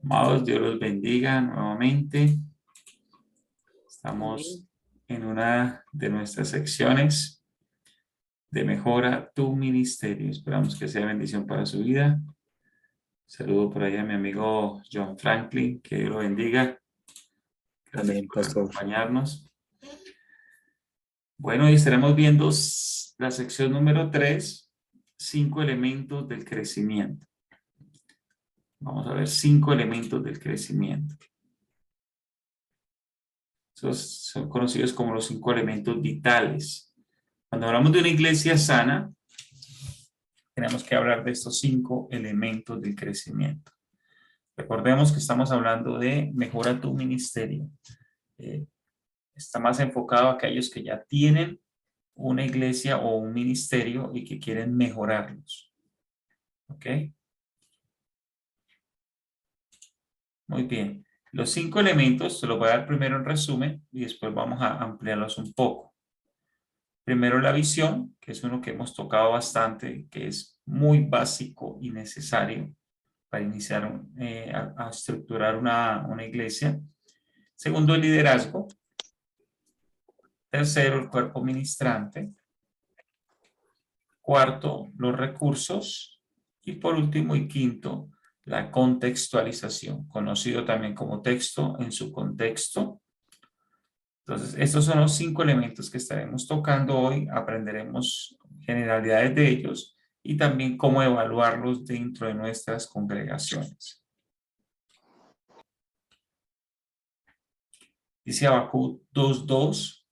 Amados, Dios los bendiga nuevamente. Estamos Amén. en una de nuestras secciones de Mejora tu Ministerio. Esperamos que sea bendición para su vida. Saludo por ahí a mi amigo John Franklin. Que Dios lo bendiga. Gracias Amén, por pastor. acompañarnos. Bueno, hoy estaremos viendo la sección número 3, 5 elementos del crecimiento. Vamos a ver 5 elementos del crecimiento. Esos son conocidos como los 5 elementos vitales. Cuando hablamos de una iglesia sana, tenemos que hablar de estos 5 elementos del crecimiento. Recordemos que estamos hablando de mejora tu ministerio. Está más enfocado a aquellos que ya tienen una iglesia o un ministerio y que quieren mejorarlos. ¿Ok? Muy bien. Los 5 elementos, te los voy a dar primero en resumen y después vamos a ampliarlos un poco. Primero la visión, que es uno que hemos tocado bastante, que es muy básico y necesario para iniciar a estructurar una iglesia. Segundo, el liderazgo. Tercero, el cuerpo ministrante. Cuarto, los recursos. Y por último y quinto, la contextualización, conocido también como texto en su contexto. Entonces, estos son los 5 elementos que estaremos tocando hoy. Aprenderemos generalidades de ellos y también cómo evaluarlos dentro de nuestras congregaciones. Dice Habacuc 2:2.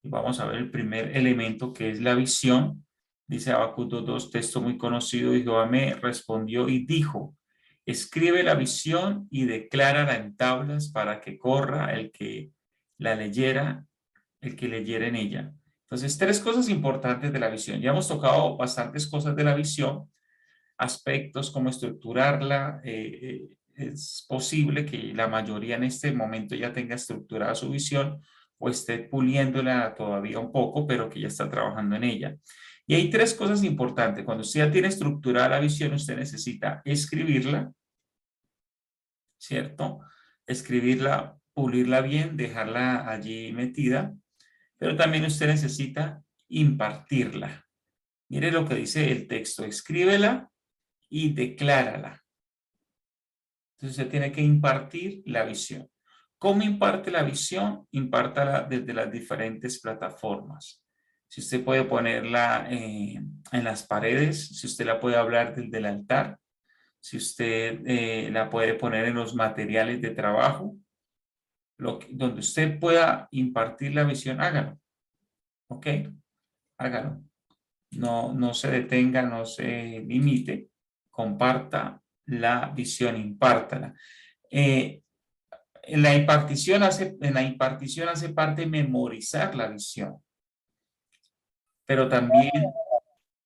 Y vamos a ver el primer elemento, que es la visión. Dice Habacuc 2:2, texto muy conocido. Y Jehová me respondió y dijo: escribe la visión y declárala en tablas para que corra el que la leyera, el que leyera en ella. Entonces, 3 cosas importantes de la visión. Ya hemos tocado bastantes cosas de la visión, aspectos, cómo estructurarla. Es posible que la mayoría en este momento ya tenga estructurada su visión o esté puliéndola todavía un poco, pero que ya está trabajando en ella. Y hay 3 cosas importantes. Cuando usted ya tiene estructurada la visión, usted necesita escribirla, ¿cierto? Escribirla, pulirla bien, dejarla allí metida, pero también usted necesita impartirla. Mire lo que dice el texto: escríbela y declárala. Entonces usted tiene que impartir la visión. ¿Cómo imparte la visión? Impártala desde las diferentes plataformas. Si usted puede ponerla en las paredes, si usted la puede hablar desde el altar, si usted la puede poner en los materiales de trabajo, donde usted pueda impartir la visión, hágalo. ¿Ok? Hágalo. No se detenga, no se limite, comparta la visión, impártala. En la impartición hace parte memorizar la visión, pero también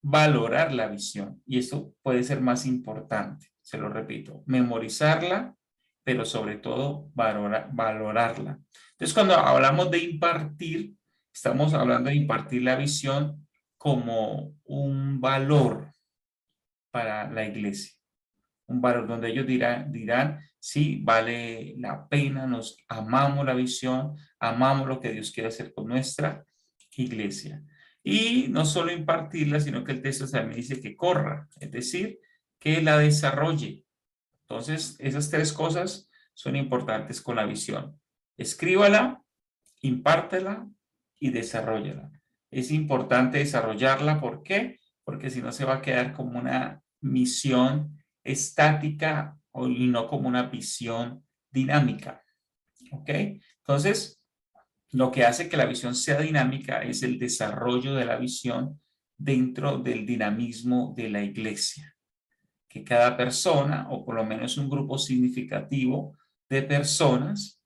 valorar la visión. Y eso puede ser más importante, se lo repito, memorizarla, pero sobre todo valorarla. Entonces, cuando hablamos de impartir, estamos hablando de impartir la visión como un valor para la iglesia. Un valor donde ellos dirán, sí, vale la pena, nos amamos la visión, amamos lo que Dios quiere hacer con nuestra iglesia. Y no solo impartirla, sino que el texto también dice que corra, es decir, que la desarrolle. Entonces, esas 3 cosas son importantes con la visión. Escríbala, impártela y desarrollala. Es importante desarrollarla, ¿por qué? Porque si no se va a quedar como una misión estática y no como una visión dinámica. ¿Ok? Entonces, lo que hace que la visión sea dinámica es el desarrollo de la visión dentro del dinamismo de la iglesia. Que cada persona, o por lo menos un grupo significativo de personas,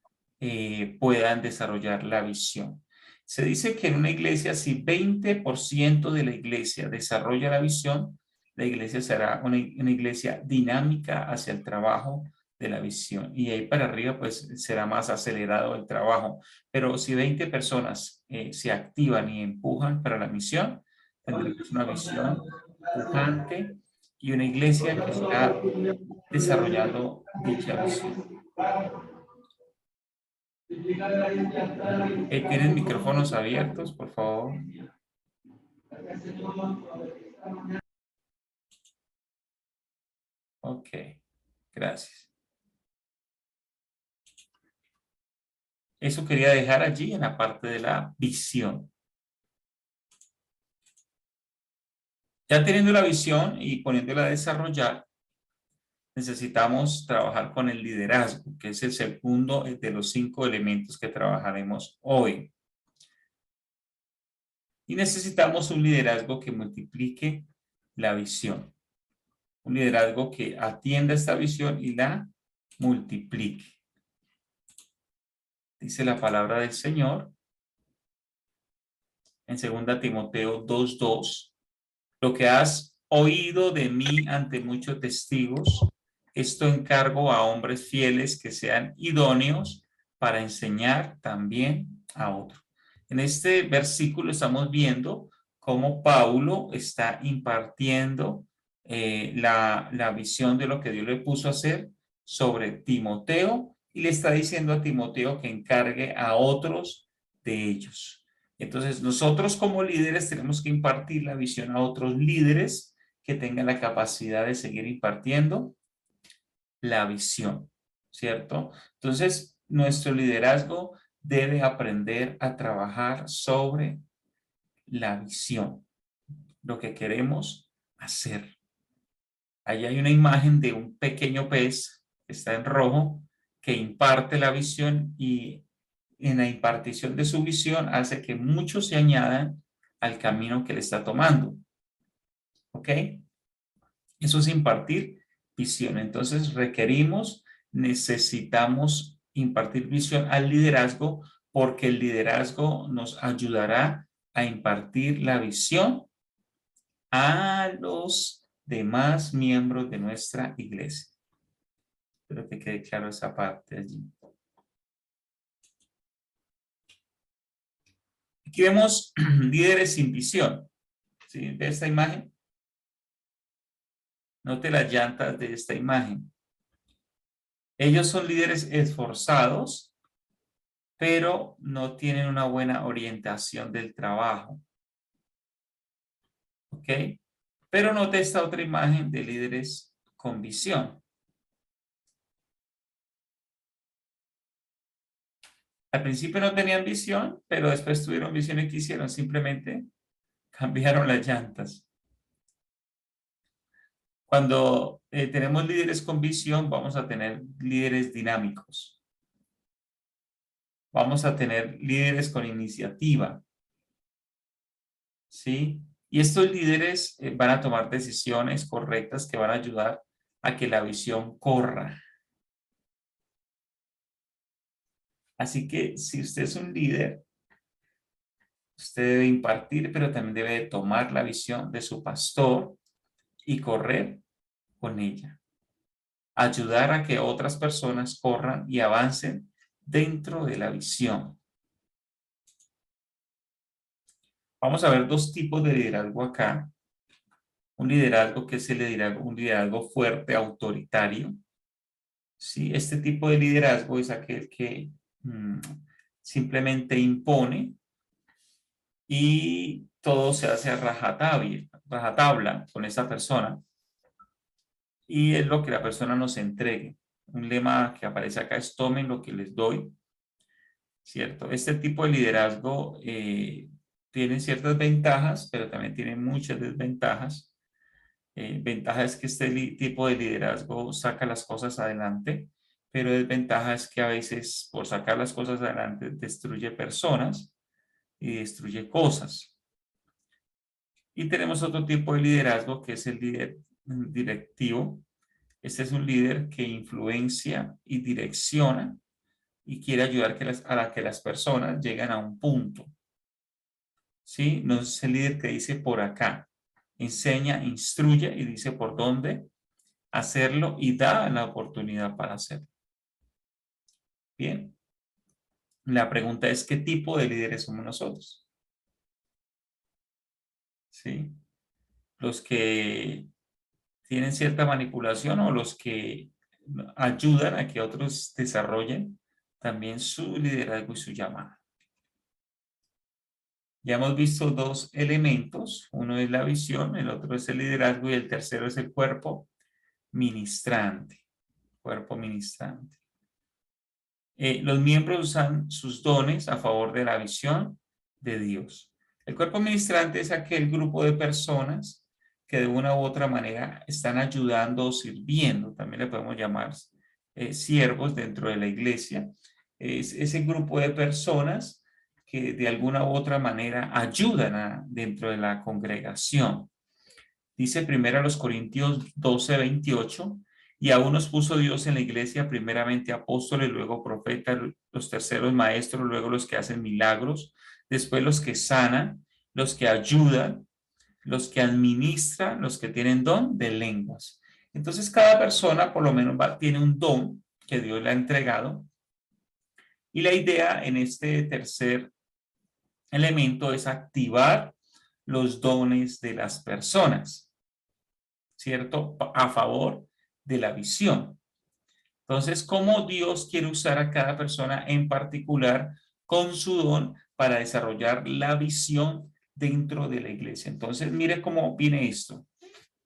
puedan desarrollar la visión. Se dice que en una iglesia, si 20% de la iglesia desarrolla la visión, la iglesia será una iglesia dinámica hacia el trabajo de la visión. Y ahí para arriba, pues será más acelerado el trabajo. Pero si 20 personas se activan y empujan para la misión, tendremos una visión pujante y una iglesia que está desarrollando dicha visión. ¿Tienen micrófonos abiertos, por favor? Ok, gracias. Eso quería dejar allí en la parte de la visión. Ya teniendo la visión y poniéndola a desarrollar, necesitamos trabajar con el liderazgo, que es el segundo de los 5 elementos que trabajaremos hoy. Y necesitamos un liderazgo que multiplique la visión. Un liderazgo que atienda esta visión y la multiplique. Dice la palabra del Señor en 2 Timoteo 2:2. Lo que has oído de mí ante muchos testigos, esto encargo a hombres fieles que sean idóneos para enseñar también a otros. En este versículo estamos viendo cómo Pablo está impartiendo la visión de lo que Dios le puso a hacer sobre Timoteo y le está diciendo a Timoteo que encargue a otros de ellos. Entonces, nosotros como líderes tenemos que impartir la visión a otros líderes que tengan la capacidad de seguir impartiendo la visión, ¿cierto? Entonces, nuestro liderazgo debe aprender a trabajar sobre la visión, lo que queremos hacer. Ahí hay una imagen de un pequeño pez que está en rojo, que imparte la visión y en la impartición de su visión hace que muchos se añadan al camino que le está tomando. ¿Ok? Eso es impartir visión. Entonces necesitamos impartir visión al liderazgo porque el liderazgo nos ayudará a impartir la visión a los demás miembros de nuestra iglesia. Espero que quede claro esa parte allí. Aquí vemos líderes sin visión. ¿Sí? ¿Ve esta imagen? Note las llantas de esta imagen. Ellos son líderes esforzados, pero no tienen una buena orientación del trabajo. ¿Ok? Pero note esta otra imagen de líderes con visión. Al principio no tenían visión, pero después tuvieron visión y ¿qué hicieron? Simplemente cambiaron las llantas. Cuando tenemos líderes con visión, vamos a tener líderes dinámicos. Vamos a tener líderes con iniciativa. ¿Sí? Y estos líderes van a tomar decisiones correctas que van a ayudar a que la visión corra. Así que si usted es un líder, usted debe impartir, pero también debe tomar la visión de su pastor y correr con ella. Ayudar a que otras personas corran y avancen dentro de la visión. Vamos a ver 2 tipos de liderazgo acá. Un liderazgo que es un liderazgo fuerte, autoritario. ¿Sí? Este tipo de liderazgo es aquel que simplemente impone y todo se hace a rajatabla con esa persona. Y es lo que la persona nos entregue. Un lema que aparece acá es tomen lo que les doy, ¿cierto? Este tipo de liderazgo tiene ciertas ventajas, pero también tiene muchas desventajas. Ventaja es que este tipo de liderazgo saca las cosas adelante, pero desventaja es que a veces por sacar las cosas adelante destruye personas y destruye cosas. Y tenemos otro tipo de liderazgo que es el líder directivo. Este es un líder que influencia y direcciona y quiere ayudar a que las personas lleguen a un punto. ¿Sí? No es el líder que dice por acá. Enseña, instruye y dice por dónde hacerlo y da la oportunidad para hacerlo. Bien. La pregunta es, ¿qué tipo de líderes somos nosotros? ¿Sí? Los que tienen cierta manipulación o los que ayudan a que otros desarrollen también su liderazgo y su llamada. Ya hemos visto dos elementos, uno es la visión, el otro es el liderazgo y el tercero es el cuerpo ministrante. Cuerpo ministrante. Los miembros usan sus dones a favor de la visión de Dios. El cuerpo ministrante es aquel grupo de personas que de una u otra manera están ayudando o sirviendo, también le podemos llamar siervos dentro de la iglesia. Es ese grupo de personas que de alguna u otra manera ayudan dentro de la congregación. Dice primero a los Corintios 12:28, y a unos puso Dios en la iglesia, primeramente apóstoles, luego profetas, los terceros maestros, luego los que hacen milagros, después los que sanan, los que ayudan, los que administran, los que tienen don de lenguas. Entonces cada persona por lo menos tiene un don que Dios le ha entregado. Y la idea en este tercer elemento es activar los dones de las personas, ¿cierto? A favor de la visión. Entonces, ¿cómo Dios quiere usar a cada persona en particular con su don para desarrollar la visión dentro de la iglesia? Entonces, mire cómo viene esto.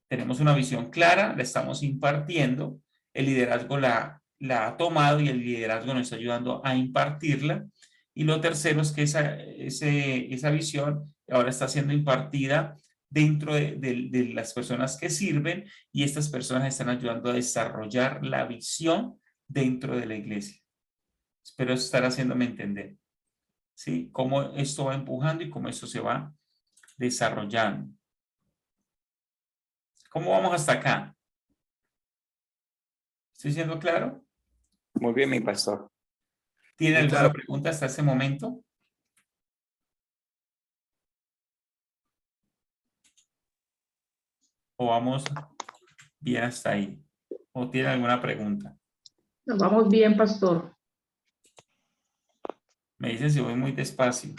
Tenemos una visión clara, la estamos impartiendo, el liderazgo la ha tomado y el liderazgo nos está ayudando a impartirla. Y lo tercero es que esa visión ahora está siendo impartida dentro de las personas que sirven y estas personas están ayudando a desarrollar la visión dentro de la iglesia. Espero estar haciéndome entender, ¿sí? Cómo esto va empujando y cómo esto se va desarrollando. ¿Cómo vamos hasta acá? ¿Estoy siendo claro? Muy bien, mi pastor. ¿Tiene Muy alguna claro. pregunta hasta ese momento? ¿O vamos bien hasta ahí? ¿O tiene alguna pregunta? Nos vamos bien, pastor. Me dicen si voy muy despacio.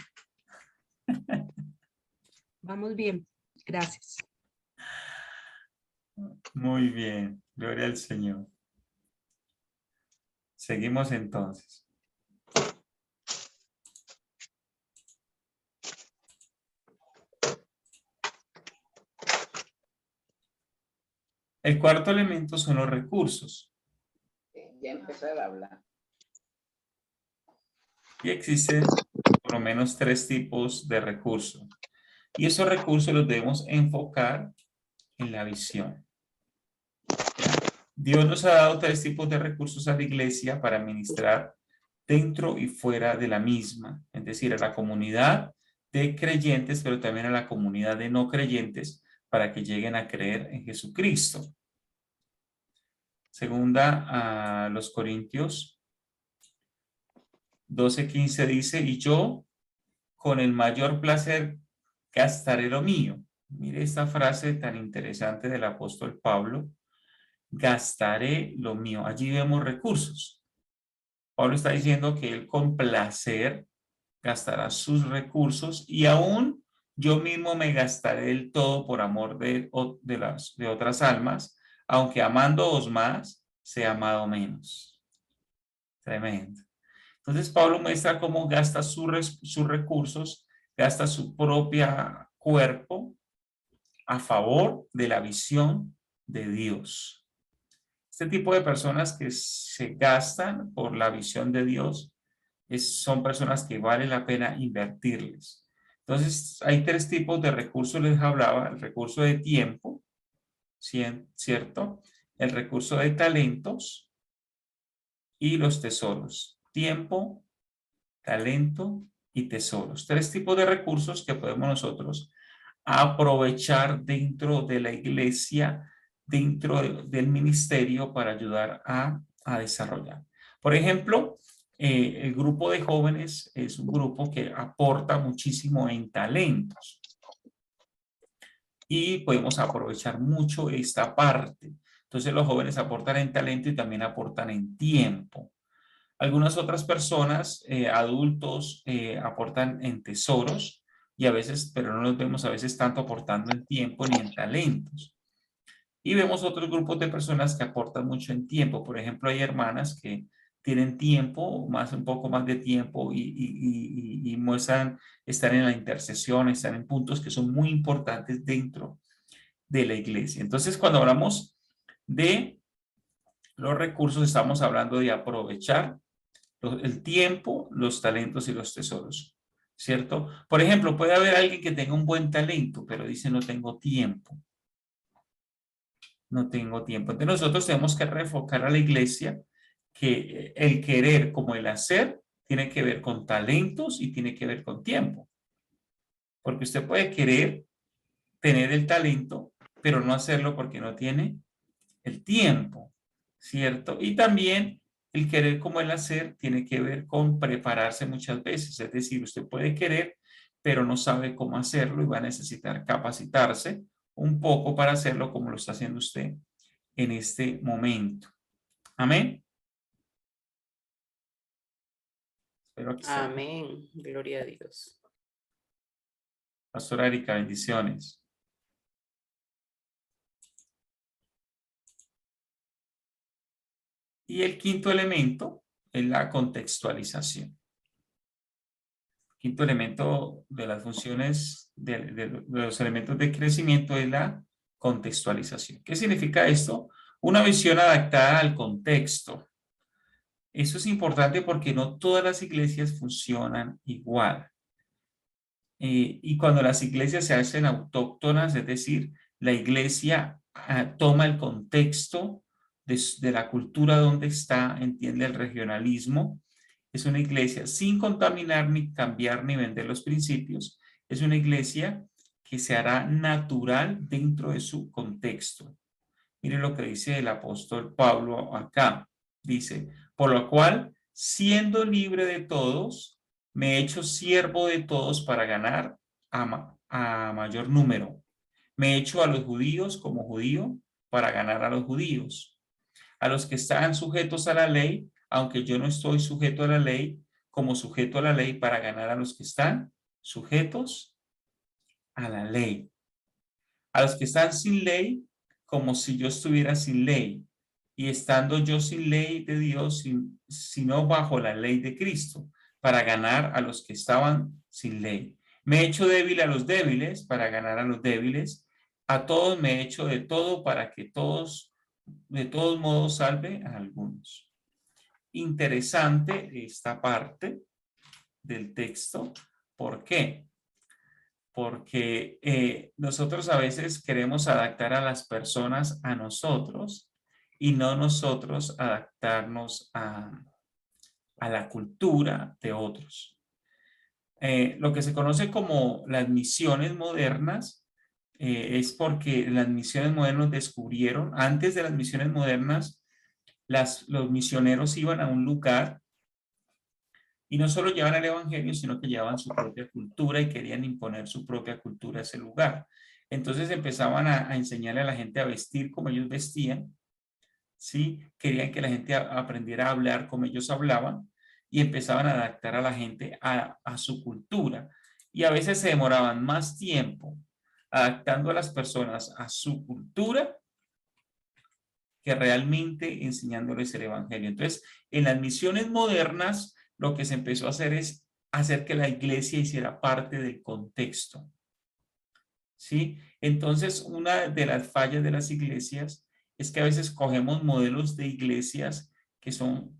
Vamos bien, gracias. Muy bien, gloria al Señor. Seguimos entonces. El cuarto elemento son los recursos. Ya empezar a hablar. Y existen por lo menos 3 tipos de recursos. Y esos recursos los debemos enfocar en la visión. Dios nos ha dado 3 tipos de recursos a la iglesia para ministrar dentro y fuera de la misma, es decir, a la comunidad de creyentes, pero también a la comunidad de no creyentes, para que lleguen a creer en Jesucristo. Segunda a los Corintios 12:15 dice, y yo con el mayor placer gastaré lo mío. Mire esta frase tan interesante del apóstol Pablo, gastaré lo mío. Allí vemos recursos. Pablo está diciendo que él con placer gastará sus recursos y aún yo mismo me gastaré el todo por amor de otras almas, aunque amándoos más, sea amado menos. Tremendo. Entonces Pablo muestra cómo gasta sus recursos, gasta su propio cuerpo a favor de la visión de Dios. Este tipo de personas que se gastan por la visión de Dios son personas que vale la pena invertirles. Entonces, hay 3 tipos de recursos, les hablaba, el recurso de tiempo, ¿cierto? El recurso de talentos y los tesoros. Tiempo, talento y tesoros. 3 tipos de recursos que podemos nosotros aprovechar dentro de la iglesia, dentro del ministerio para ayudar a desarrollar. Por ejemplo, el grupo de jóvenes es un grupo que aporta muchísimo en talentos y podemos aprovechar mucho esta parte. Entonces los jóvenes aportan en talento y también aportan en tiempo. Algunas otras personas, adultos, aportan en tesoros y a veces, pero no los vemos a veces tanto aportando en tiempo ni en talentos. Y vemos otros grupos de personas que aportan mucho en tiempo. Por ejemplo, hay hermanas que tienen tiempo, un poco más de tiempo y muestran estar en la intercesión, estar en puntos que son muy importantes dentro de la iglesia. Entonces, cuando hablamos de los recursos, estamos hablando de aprovechar el tiempo, los talentos y los tesoros, ¿cierto? Por ejemplo, puede haber alguien que tenga un buen talento, pero dice no tengo tiempo. No tengo tiempo. Entonces nosotros tenemos que reenfocar a la iglesia que el querer como el hacer tiene que ver con talentos y tiene que ver con tiempo. Porque usted puede querer tener el talento, pero no hacerlo porque no tiene el tiempo, ¿cierto? Y también el querer como el hacer tiene que ver con prepararse muchas veces. Es decir, usted puede querer, pero no sabe cómo hacerlo y va a necesitar capacitarse un poco para hacerlo como lo está haciendo usted en este momento. Amén. Espero que sea. Amén. Gloria a Dios. Pastora Erika, bendiciones. Y el quinto elemento es la contextualización. Quinto elemento de las funciones, de los elementos de crecimiento es la contextualización. ¿Qué significa esto? Una visión adaptada al contexto. Eso es importante porque no todas las iglesias funcionan igual. Y cuando las iglesias se hacen autóctonas, es decir, la iglesia toma el contexto de la cultura donde está, entiende el regionalismo, es una iglesia sin contaminar, ni cambiar, ni vender los principios, es una iglesia que se hará natural dentro de su contexto. Mire lo que dice el apóstol Pablo acá, dice, por lo cual, siendo libre de todos, me he hecho siervo de todos para ganar a mayor número. Me he hecho a los judíos como judío para ganar a los judíos. A los que están sujetos a la ley, aunque yo no estoy sujeto a la ley, como sujeto a la ley para ganar a los que están sujetos a la ley. A los que están sin ley, como si yo estuviera sin ley. Y estando yo sin ley de Dios, sino bajo la ley de Cristo, para ganar a los que estaban sin ley. Me he hecho débil a los débiles para ganar a los débiles. A todos me he hecho de todo para que todos, de todos modos, salve a algunos. Interesante esta parte del texto. ¿Por qué? Porque nosotros a veces queremos adaptar a las personas a nosotros y no nosotros adaptarnos a la cultura de otros. Lo que se conoce como las misiones modernas es porque las misiones modernas descubrieron, antes de las misiones modernas, los misioneros iban a un lugar y no solo llevaban el evangelio, sino que llevaban su propia cultura y querían imponer su propia cultura a ese lugar. Entonces empezaban a enseñarle a la gente a vestir como ellos vestían, ¿sí? Querían que la gente aprendiera a hablar como ellos hablaban y empezaban a adaptar a la gente a su cultura. Y a veces se demoraban más tiempo adaptando a las personas a su cultura que realmente enseñándoles el evangelio. Entonces, en las misiones modernas, lo que se empezó a hacer es hacer que la iglesia hiciera parte del contexto. ¿Sí? Entonces, una de las fallas de las iglesias es que a veces cogemos modelos de iglesias que son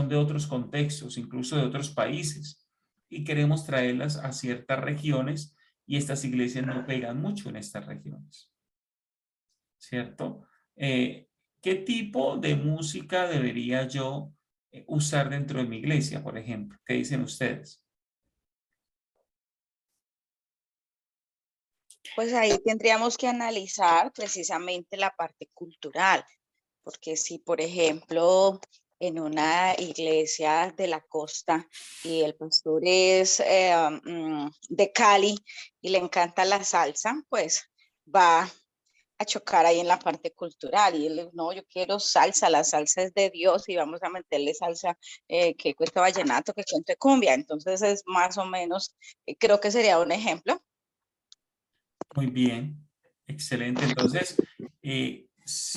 de otros contextos, incluso de otros países, y queremos traerlas a ciertas regiones y estas iglesias no pegan mucho en estas regiones. ¿Cierto? ¿Qué tipo de música debería yo usar dentro de mi iglesia, por ejemplo? ¿Qué dicen ustedes? Pues ahí tendríamos que analizar precisamente la parte cultural, porque si, por ejemplo, en una iglesia de la costa y el pastor es de Cali y le encanta la salsa, pues va a chocar ahí en la parte cultural y él, no, yo quiero salsa, la salsa es de Dios y vamos a meterle salsa que cuesta vallenato, que cuente cumbia. Entonces es más o menos, creo que sería un ejemplo. Muy bien, excelente. Entonces,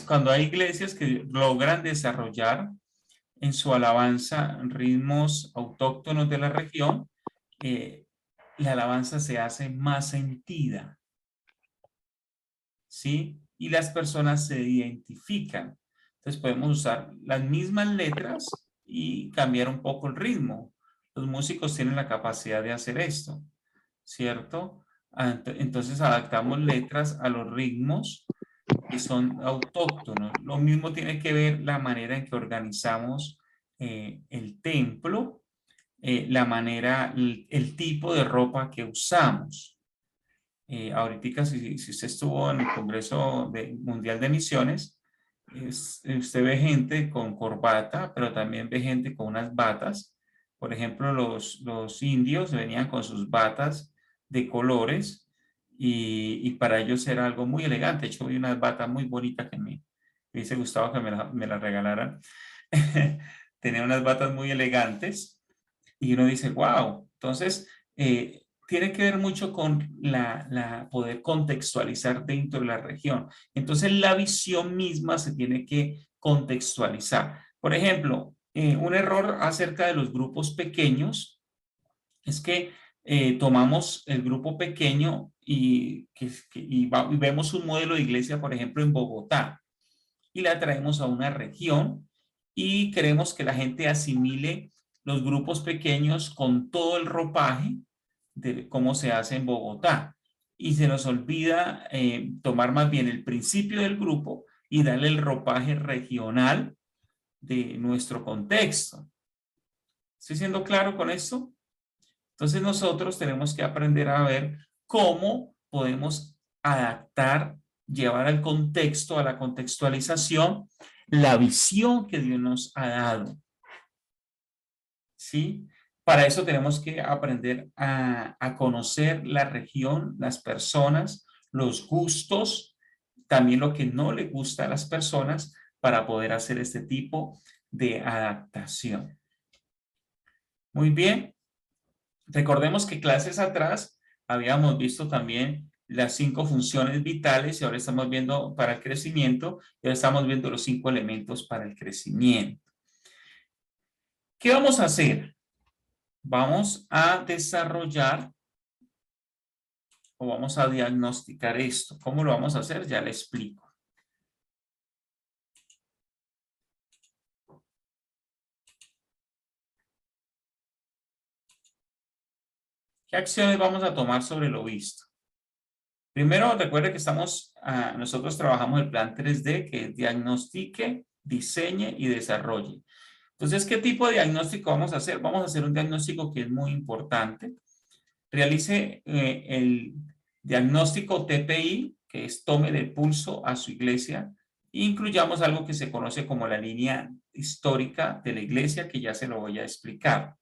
cuando hay iglesias que logran desarrollar en su alabanza ritmos autóctonos de la región, la alabanza se hace más sentida, ¿sí? Y las personas se identifican. Entonces podemos usar las mismas letras y cambiar un poco el ritmo. Los músicos tienen la capacidad de hacer esto, ¿cierto? Entonces adaptamos letras a los ritmos que son autóctonos. Lo mismo tiene que ver la manera en que organizamos el templo, la manera, el tipo de ropa que usamos. Ahorita si usted estuvo en el Congreso Mundial de Misiones, usted ve gente con corbata, pero también ve gente con unas batas. Por ejemplo, los indios venían con sus batas de colores y para ellos era algo muy elegante. De hecho, vi una bata muy bonita que me hubiese gustado que me la regalaran. Tenía unas batas muy elegantes y uno dice, wow. Entonces, tiene que ver mucho con poder contextualizar dentro de la región. Entonces, la visión misma se tiene que contextualizar. Por ejemplo, un error acerca de los grupos pequeños es que tomamos el grupo pequeño y vemos un modelo de iglesia, por ejemplo, en Bogotá, y la traemos a una región y queremos que la gente asimile los grupos pequeños con todo el ropaje de cómo se hace en Bogotá. Y se nos olvida tomar más bien el principio del grupo y darle el ropaje regional de nuestro contexto. ¿Estoy siendo claro con esto? Entonces nosotros tenemos que aprender a ver cómo podemos adaptar, llevar al contexto, a la contextualización, la visión que Dios nos ha dado. ¿Sí? Para eso tenemos que aprender a conocer la región, las personas, los gustos, también lo que no le gusta a las personas para poder hacer este tipo de adaptación. Muy bien. Recordemos que clases atrás habíamos visto también las 5 funciones vitales y ahora estamos viendo para el crecimiento y ahora estamos viendo los 5 elementos para el crecimiento. ¿Qué vamos a hacer? Vamos a desarrollar o vamos a diagnosticar esto. ¿Cómo lo vamos a hacer? Ya le explico. ¿Qué acciones vamos a tomar sobre lo visto? Primero, recuerde que nosotros trabajamos el plan 3D, que es diagnostique, diseñe y desarrolle. Entonces, ¿qué tipo de diagnóstico vamos a hacer? Vamos a hacer un diagnóstico que es muy importante. Realice el diagnóstico TPI, que es tome de pulso a su iglesia, e incluyamos algo que se conoce como la línea histórica de la iglesia, que ya se lo voy a explicar.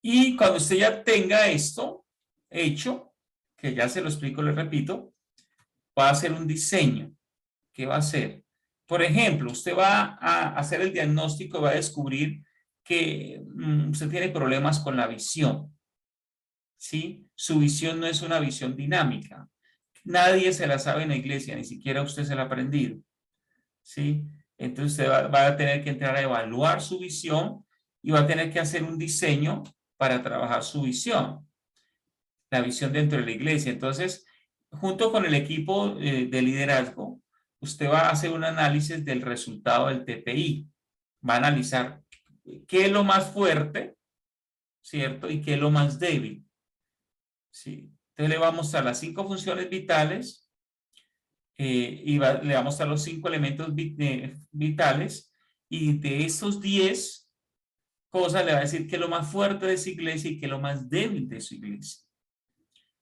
Y cuando usted ya tenga esto hecho, que ya se lo explico, le repito, va a hacer un diseño. ¿Qué va a hacer? Por ejemplo, usted va a hacer el diagnóstico y va a descubrir que usted tiene problemas con la visión. ¿Sí? Su visión no es una visión dinámica. Nadie se la sabe en la iglesia, ni siquiera usted se la ha aprendido. ¿Sí? Entonces usted va a tener que entrar a evaluar su visión y va a tener que hacer un diseño para trabajar su visión. La visión dentro de la iglesia. Entonces, junto con el equipo de liderazgo, usted va a hacer un análisis del resultado del TPI. Va a analizar qué es lo más fuerte, ¿cierto? Y qué es lo más débil. ¿Sí? Entonces le va a mostrar las 5 funciones vitales y le va a mostrar los 5 elementos vitales y de esos 10 cosas le va a decir qué es lo más fuerte de su iglesia y qué es lo más débil de su iglesia.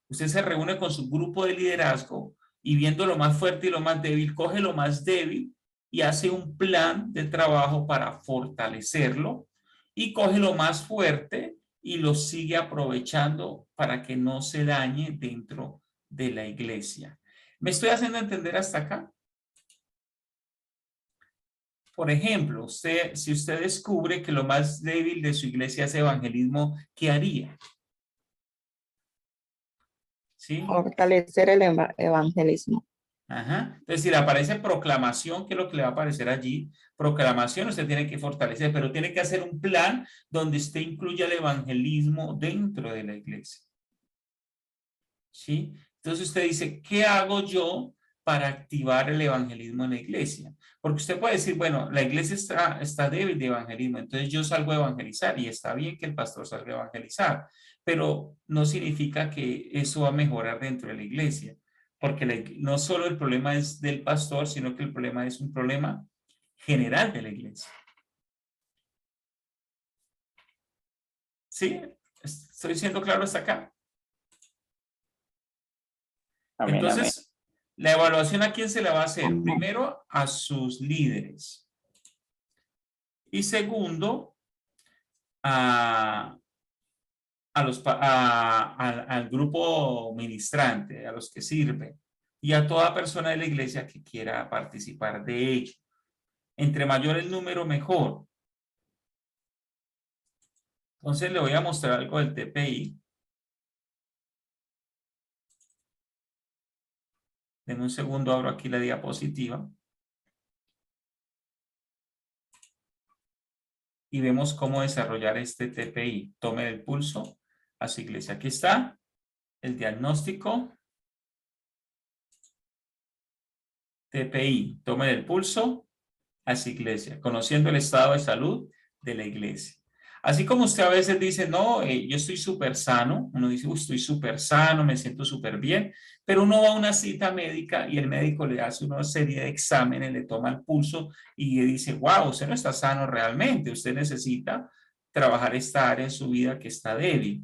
Usted se reúne con su grupo de liderazgo y viendo lo más fuerte y lo más débil, coge lo más débil y hace un plan de trabajo para fortalecerlo y coge lo más fuerte y lo sigue aprovechando para que no se dañe dentro de la iglesia. ¿Me estoy haciendo entender hasta acá? Por ejemplo, si usted descubre que lo más débil de su iglesia es evangelismo, ¿qué haría? ¿Sí? Fortalecer el evangelismo. Ajá. Entonces, si le aparece proclamación, ¿qué es lo que le va a aparecer allí? Proclamación, usted tiene que fortalecer, pero tiene que hacer un plan donde usted incluya el evangelismo dentro de la iglesia. ¿Sí? Entonces usted dice, ¿qué hago yo para activar el evangelismo en la iglesia? Porque usted puede decir, bueno, la iglesia está débil de evangelismo, entonces yo salgo a evangelizar y está bien que el pastor salga a evangelizar, pero no significa que eso va a mejorar dentro de la iglesia, porque no solo el problema es del pastor, sino que el problema es un problema general de la iglesia. ¿Sí? ¿Estoy siendo claro hasta acá? Amén, Entonces, la evaluación ¿a quién se la va a hacer? Primero, a sus líderes. Y segundo, al grupo ministrante, a los que sirven. Y a toda persona de la iglesia que quiera participar de ello. Entre mayor el número, mejor. Entonces, le voy a mostrar algo del TPI. En un segundo abro aquí la diapositiva. Y vemos cómo desarrollar este TPI. Tome el pulso a su iglesia. Aquí está el diagnóstico. TPI. Tome el pulso a su iglesia. Conociendo el estado de salud de la iglesia. Así como usted a veces dice, no, yo estoy súper sano. Uno dice, estoy súper sano, me siento súper bien. Pero uno va a una cita médica y el médico le hace una serie de exámenes, le toma el pulso y le dice, wow, usted no está sano realmente. Usted necesita trabajar esta área en su vida que está débil.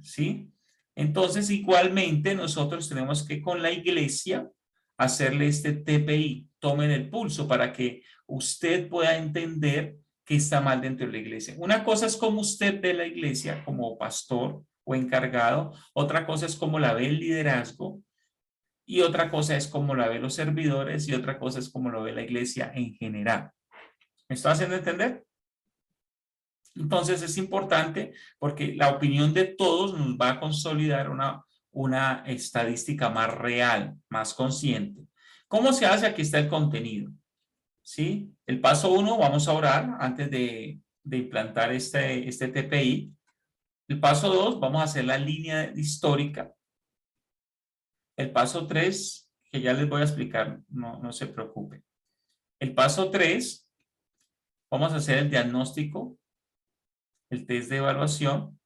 ¿Sí? Entonces, igualmente, nosotros tenemos que con la iglesia hacerle este TPI. Tomen el pulso para que usted pueda entender que está mal dentro de la iglesia. Una cosa es como usted ve la iglesia como pastor o encargado, otra cosa es como la ve el liderazgo y otra cosa es como la ve los servidores y otra cosa es como lo ve la iglesia en general. ¿Me está haciendo entender? Entonces es importante porque la opinión de todos nos va a consolidar una estadística más real, más consciente. ¿Cómo se hace? Aquí está el contenido. ¿Sí? El paso 1, vamos a orar antes de implantar este TPI. El paso 2, vamos a hacer la línea histórica. El paso 3, que ya les voy a explicar, no se preocupen. El paso 3, vamos a hacer el diagnóstico, el test de evaluación.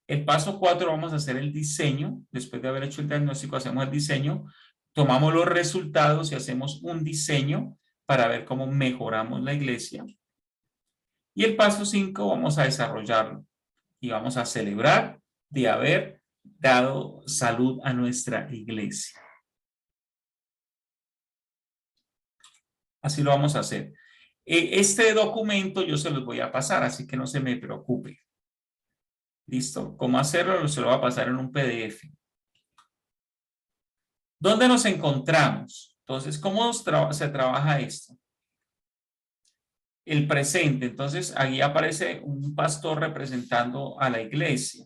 El paso 4, vamos a hacer el diseño. Después de haber hecho el diagnóstico, hacemos el diseño. Tomamos los resultados y hacemos un diseño para ver cómo mejoramos la iglesia. Y el paso 5 vamos a desarrollarlo y vamos a celebrar de haber dado salud a nuestra iglesia. Así lo vamos a hacer. Este documento yo se los voy a pasar, así que no se me preocupe. ¿Listo? ¿Cómo hacerlo? Se lo voy a pasar en un PDF. ¿Dónde nos encontramos? Entonces, ¿cómo se trabaja esto? El presente. Entonces, ahí aparece un pastor representando a la iglesia.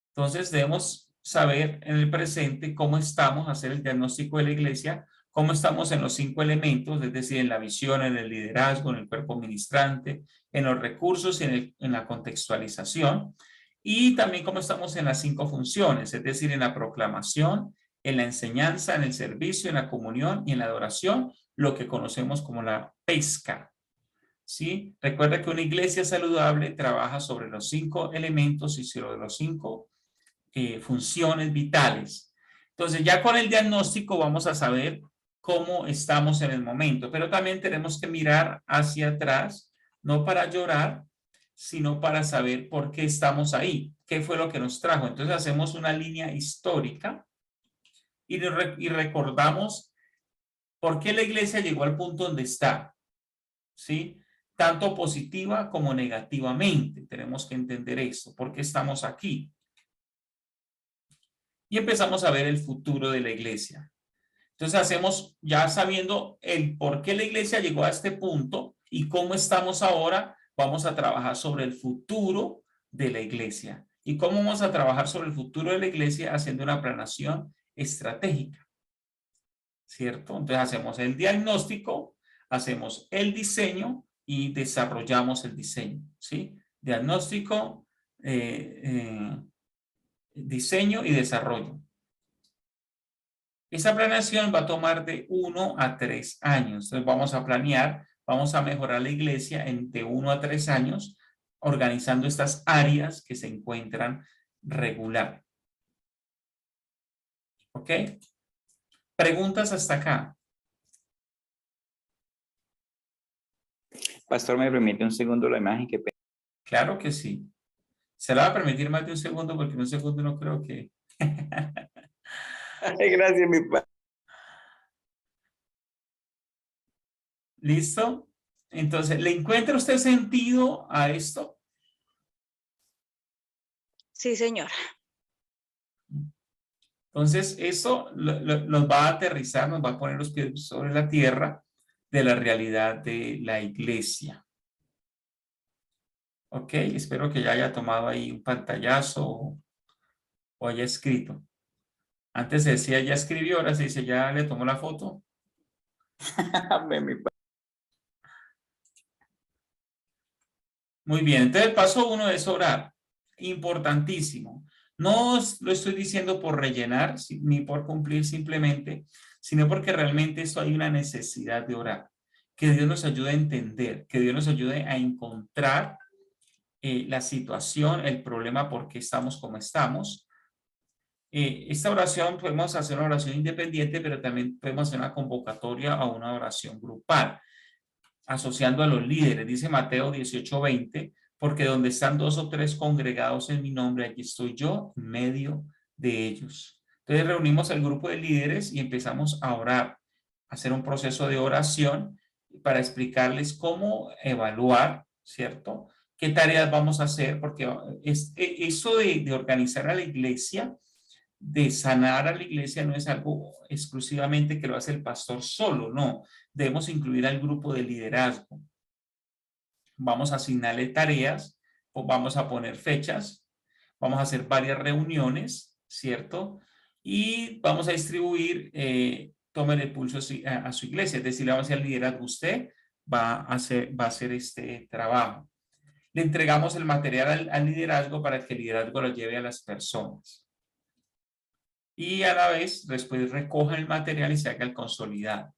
Entonces, debemos saber en el presente cómo estamos, hacer el diagnóstico de la iglesia, cómo estamos en los 5 elementos, es decir, en la visión, en el liderazgo, en el cuerpo ministrante, en los recursos y en la contextualización. Y también cómo estamos en las 5 funciones, es decir, en la proclamación, en la enseñanza, en el servicio, en la comunión y en la adoración, lo que conocemos como la pesca. ¿Sí? Recuerda que una iglesia saludable trabaja sobre los 5 elementos y sobre los 5 funciones vitales. Entonces, ya con el diagnóstico vamos a saber cómo estamos en el momento, pero también tenemos que mirar hacia atrás, no para llorar, sino para saber por qué estamos ahí, qué fue lo que nos trajo. Entonces, hacemos una línea histórica y recordamos por qué la iglesia llegó al punto donde está, ¿sí? Tanto positiva como negativamente. Tenemos que entender eso, por qué estamos aquí. Y empezamos a ver el futuro de la iglesia. Entonces hacemos, ya sabiendo el por qué la iglesia llegó a este punto y cómo estamos ahora, vamos a trabajar sobre el futuro de la iglesia. ¿Y cómo vamos a trabajar sobre el futuro de la iglesia? Haciendo una planeación estratégica, ¿cierto? Entonces hacemos el diagnóstico, hacemos el diseño y desarrollamos el diseño, ¿sí? Diagnóstico, diseño y desarrollo. Esa planeación va a tomar de 1 a 3 años. Entonces vamos a planear, vamos a mejorar la iglesia en de 1 a 3 años, organizando estas áreas que se encuentran regular. ¿Ok? ¿Preguntas hasta acá? Pastor, ¿me permite un segundo la imagen que... Claro que sí. Se la va a permitir más de un segundo porque en un segundo no creo que... Ay, gracias, mi padre. ¿Listo? Entonces, ¿le encuentra usted sentido a esto? Sí, señor. Entonces, eso nos va a aterrizar, nos va a poner los pies sobre la tierra de la realidad de la iglesia. Ok, espero que ya haya tomado ahí un pantallazo o haya escrito. Antes se decía ya escribió, ahora se dice ya le tomó la foto. Amén, mi padre. Muy bien, entonces el paso 1 es orar. Importantísimo. No lo estoy diciendo por rellenar ni por cumplir simplemente, sino porque realmente esto hay una necesidad de orar. Que Dios nos ayude a entender, que Dios nos ayude a encontrar la situación, el problema, por qué estamos como estamos. Esta oración podemos hacer una oración independiente, pero también podemos hacer una convocatoria a una oración grupal, asociando a los líderes. Dice Mateo 18:20, porque donde están 2 o 3 congregados en mi nombre, allí estoy yo en medio de ellos. Entonces reunimos al grupo de líderes y empezamos a orar, a hacer un proceso de oración para explicarles cómo evaluar, ¿cierto? ¿Qué tareas vamos a hacer? Porque eso de organizar a la iglesia, de sanar a la iglesia, no es algo exclusivamente que lo hace el pastor solo, no. Debemos incluir al grupo de liderazgo. Vamos a asignarle tareas, o vamos a poner fechas, vamos a hacer varias reuniones, ¿cierto? Y vamos a distribuir, tomen el pulso a su iglesia, es decir, le vamos a decir al liderazgo, usted va a hacer este trabajo. Le entregamos el material al liderazgo para que el liderazgo lo lleve a las personas. Y a la vez, después recoja el material y se haga el consolidado.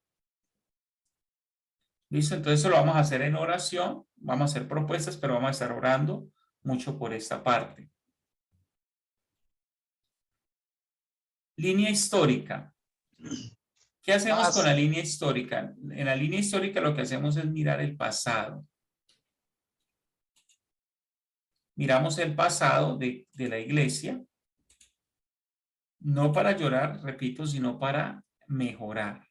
¿Listo? Entonces eso lo vamos a hacer en oración, vamos a hacer propuestas, pero vamos a estar orando mucho por esta parte. Línea histórica. ¿Qué hacemos con la línea histórica? En la línea histórica lo que hacemos es mirar el pasado. Miramos el pasado de la iglesia, no para llorar, repito, sino para mejorar.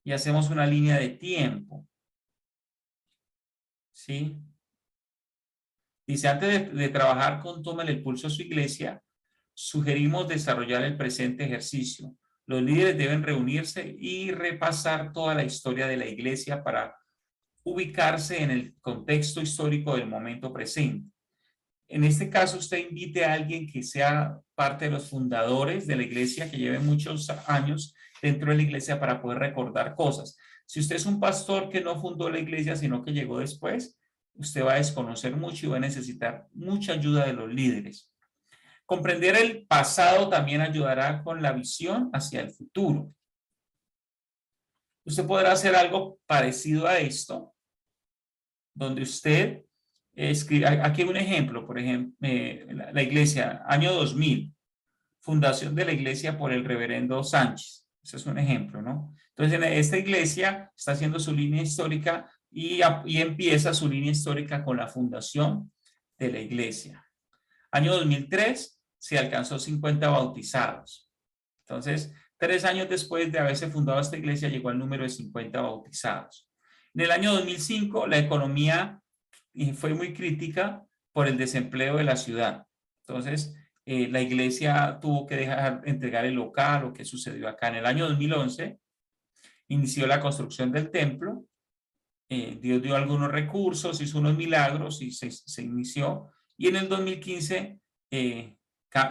Y hacemos una línea de tiempo. ¿Sí? Dice, antes de trabajar con Tómale el pulso a su iglesia, sugerimos desarrollar el presente ejercicio. Los líderes deben reunirse y repasar toda la historia de la iglesia para ubicarse en el contexto histórico del momento presente. En este caso, usted invite a alguien que sea parte de los fundadores de la iglesia, que lleve muchos años dentro de la iglesia para poder recordar cosas. Si usted es un pastor que no fundó la iglesia, sino que llegó después, usted va a desconocer mucho y va a necesitar mucha ayuda de los líderes. Comprender el pasado también ayudará con la visión hacia el futuro. Usted podrá hacer algo parecido a esto, donde usted escribe, aquí hay un ejemplo, por ejemplo, la iglesia, año 2000, fundación de la iglesia por el reverendo Sánchez. Ese es un ejemplo, ¿no? Entonces, en esta iglesia está haciendo su línea histórica y empieza su línea histórica con la fundación de la iglesia. Año 2003, se alcanzó 50 bautizados. Entonces, 3 años después de haberse fundado esta iglesia, llegó al número de 50 bautizados. En el año 2005, la economía fue muy crítica por el desempleo de la ciudad. Entonces, la iglesia tuvo que entregar el local, lo que sucedió acá. En el año 2011, inició la construcción del templo. Dios dio algunos recursos, hizo unos milagros y se inició. Y en el 2015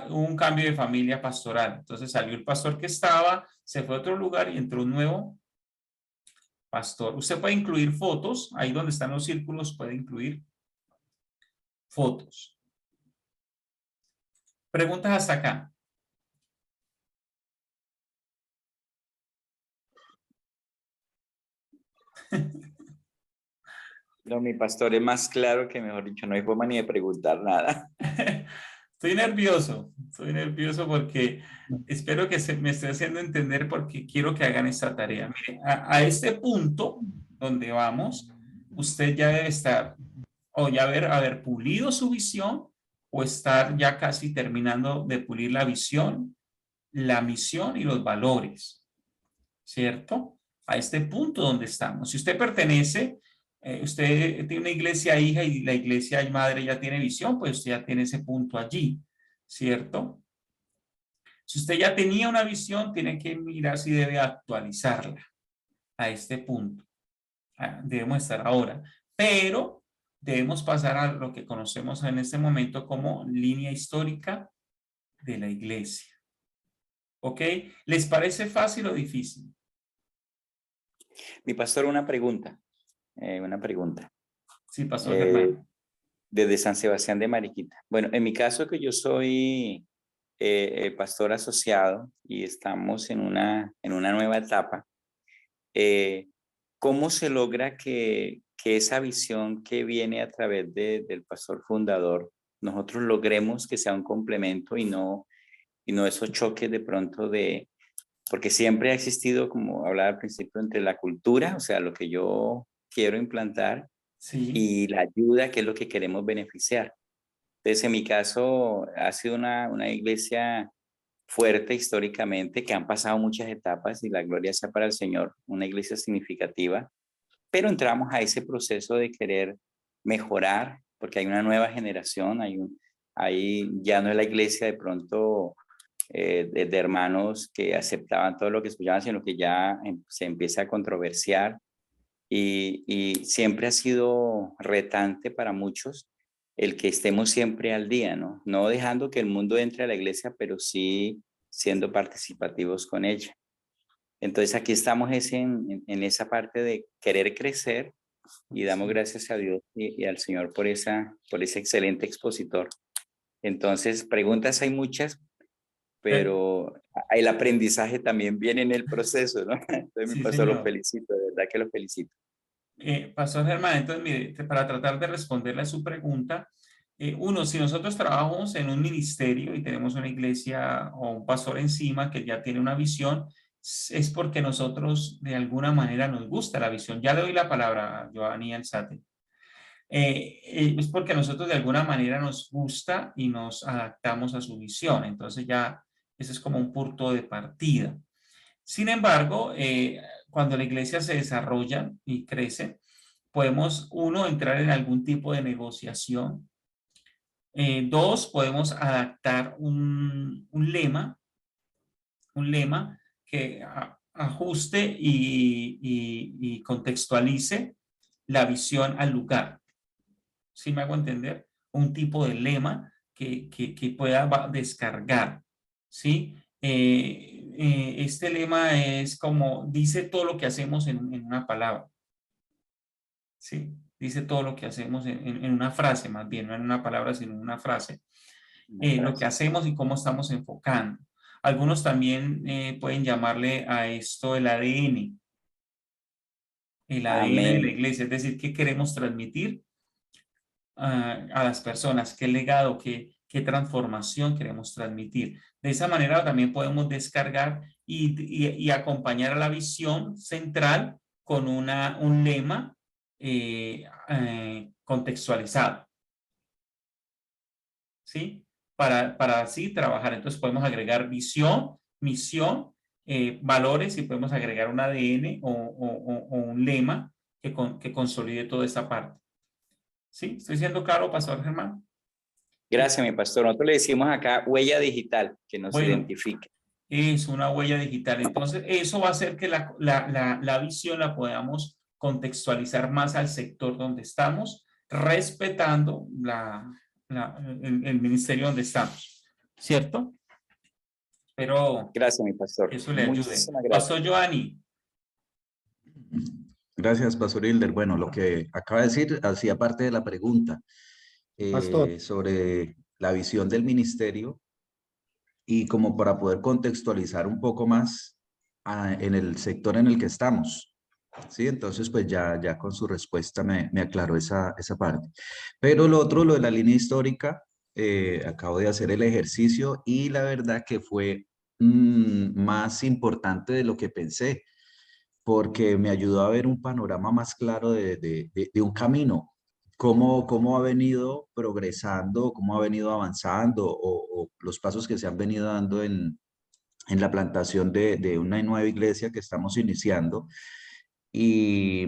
hubo un cambio de familia pastoral. Entonces salió el pastor que estaba, se fue a otro lugar y entró un nuevo pastor. Usted puede incluir fotos, ahí donde están los círculos puede incluir fotos. Preguntas hasta acá. No, mi pastor es más claro que, mejor dicho, no hay forma ni de preguntar nada. Estoy nervioso porque espero que me esté haciendo entender porque quiero que hagan esta tarea. Mire, a este punto donde vamos, usted ya debe estar o ya haber pulido su visión o estar ya casi terminando de pulir la visión, la misión y los valores, ¿cierto? A este punto donde estamos. Si usted pertenece, usted tiene una iglesia hija y la iglesia madre ya tiene visión, pues usted ya tiene ese punto allí, ¿cierto? Si usted ya tenía una visión, tiene que mirar si debe actualizarla a este punto. Debemos estar ahora, pero debemos pasar a lo que conocemos en este momento como línea histórica de la iglesia. ¿Ok? ¿Les parece fácil o difícil? Mi pastor, una pregunta. Sí, pastor Germán. Desde San Sebastián de Mariquita. Bueno, en mi caso que yo soy pastor asociado y estamos en una nueva etapa, ¿cómo se logra que esa visión que viene a través del pastor fundador, nosotros logremos que sea un complemento y no esos choques de pronto porque siempre ha existido, como hablaba al principio, entre la cultura, o sea, lo que yo quiero implantar, Sí. y la ayuda, que es lo que queremos beneficiar. Entonces, en mi caso, ha sido una iglesia fuerte históricamente, que han pasado muchas etapas y la gloria sea para el Señor, una iglesia significativa, pero entramos a ese proceso de querer mejorar, porque hay una nueva generación, ahí ya no es la iglesia de pronto de hermanos que aceptaban todo lo que escuchaban, sino que ya se empieza a controversiar y siempre ha sido retante para muchos el que estemos siempre al día, ¿no? No dejando que el mundo entre a la iglesia, pero sí siendo participativos con ella. Entonces aquí estamos en esa parte de querer crecer y damos gracias a Dios y al Señor por ese excelente expositor. Entonces, preguntas hay muchas, pero el aprendizaje también viene en el proceso, ¿no? Entonces, Sí, mi pastor, señor. lo felicito, de verdad que lo felicito. Pastor Germán, entonces, mire, para tratar de responderle a su pregunta, uno, si nosotros trabajamos en un ministerio y tenemos una iglesia o un pastor encima que ya tiene una visión, es porque nosotros de alguna manera nos gusta la visión. Ya le doy la palabra a Giovanni Alzate. Es porque nosotros de alguna manera nos gusta y nos adaptamos a su visión. Entonces ya ese es como un punto de partida. Sin embargo, cuando la iglesia se desarrolla y crece, podemos, uno, entrar en algún tipo de negociación. Dos, podemos adaptar un lema que ajuste y contextualice la visión al lugar. ¿Sí me hago entender? Un tipo de lema que pueda descargar, ¿sí? Este lema es como, dice todo lo que hacemos en una palabra, ¿sí? Dice todo lo que hacemos en una frase, más bien, no en una palabra, sino en una frase. Lo que hacemos y cómo estamos enfocando. Algunos también pueden llamarle a esto el ADN. El ADN de la Amén. iglesia, es decir, ¿qué queremos transmitir a las personas? ¿Qué legado, qué transformación queremos transmitir? De esa manera también podemos descargar y acompañar a la visión central con un lema contextualizado. ¿Sí? Para así trabajar. Entonces podemos agregar visión, misión, valores y podemos agregar un ADN o un lema que consolide toda esa parte. ¿Sí? ¿Estoy siendo claro, Pastor Germán? Gracias, mi pastor. Nosotros le decimos acá huella digital, que nos identifique. Es una huella digital. Entonces, eso va a hacer que la visión la podamos contextualizar más al sector donde estamos, respetando el ministerio donde estamos, ¿cierto? Pero Gracias, mi pastor. eso le ayude. Muchísimas gracias. Pastor Giovanni. Gracias, Pastor Hilder. Bueno, lo que acaba de decir hacía parte de la pregunta Pastor. sobre la visión del ministerio y como para poder contextualizar un poco más en el sector en el que estamos. Sí, entonces pues ya con su respuesta me aclaró esa parte. Pero lo otro, lo de la línea histórica, acabo de hacer el ejercicio y la verdad que fue más importante de lo que pensé, porque me ayudó a ver un panorama más claro de un camino, cómo ha venido progresando, cómo ha venido avanzando o los pasos que se han venido dando en la plantación de una nueva iglesia que estamos iniciando y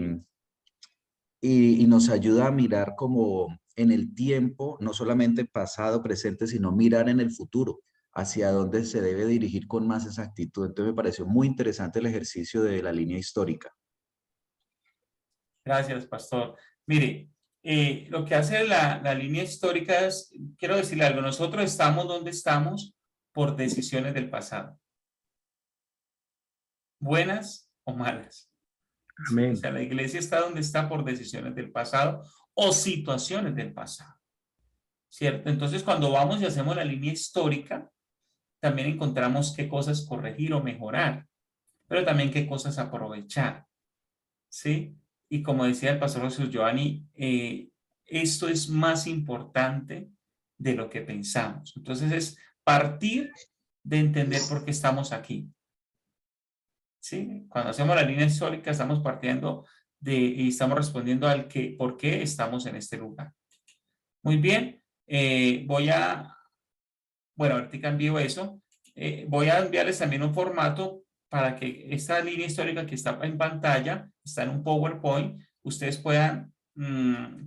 nos ayuda a mirar como en el tiempo, no solamente pasado, presente, sino mirar en el futuro, hacia dónde se debe dirigir con más exactitud. Entonces me pareció muy interesante el ejercicio de la línea histórica. Gracias, pastor. Mire, lo que hace la línea histórica es, quiero decirle algo, nosotros estamos donde estamos por decisiones del pasado. Buenas o malas. Amén. O sea, la iglesia está donde está por decisiones del pasado o situaciones del pasado. ¿Cierto? Entonces, cuando vamos y hacemos la línea histórica, también encontramos qué cosas corregir o mejorar, pero también qué cosas aprovechar. ¿Sí? Y como decía el pastor Jesús Giovanni, esto es más importante de lo que pensamos. Entonces, es partir de entender por qué estamos aquí. ¿Sí? Cuando hacemos la línea histórica estamos partiendo y estamos respondiendo al por qué estamos en este lugar. Muy bien, bueno, ahorita envío eso. Voy a enviarles también un formato para que esta línea histórica que está en pantalla, está en un PowerPoint, ustedes puedan,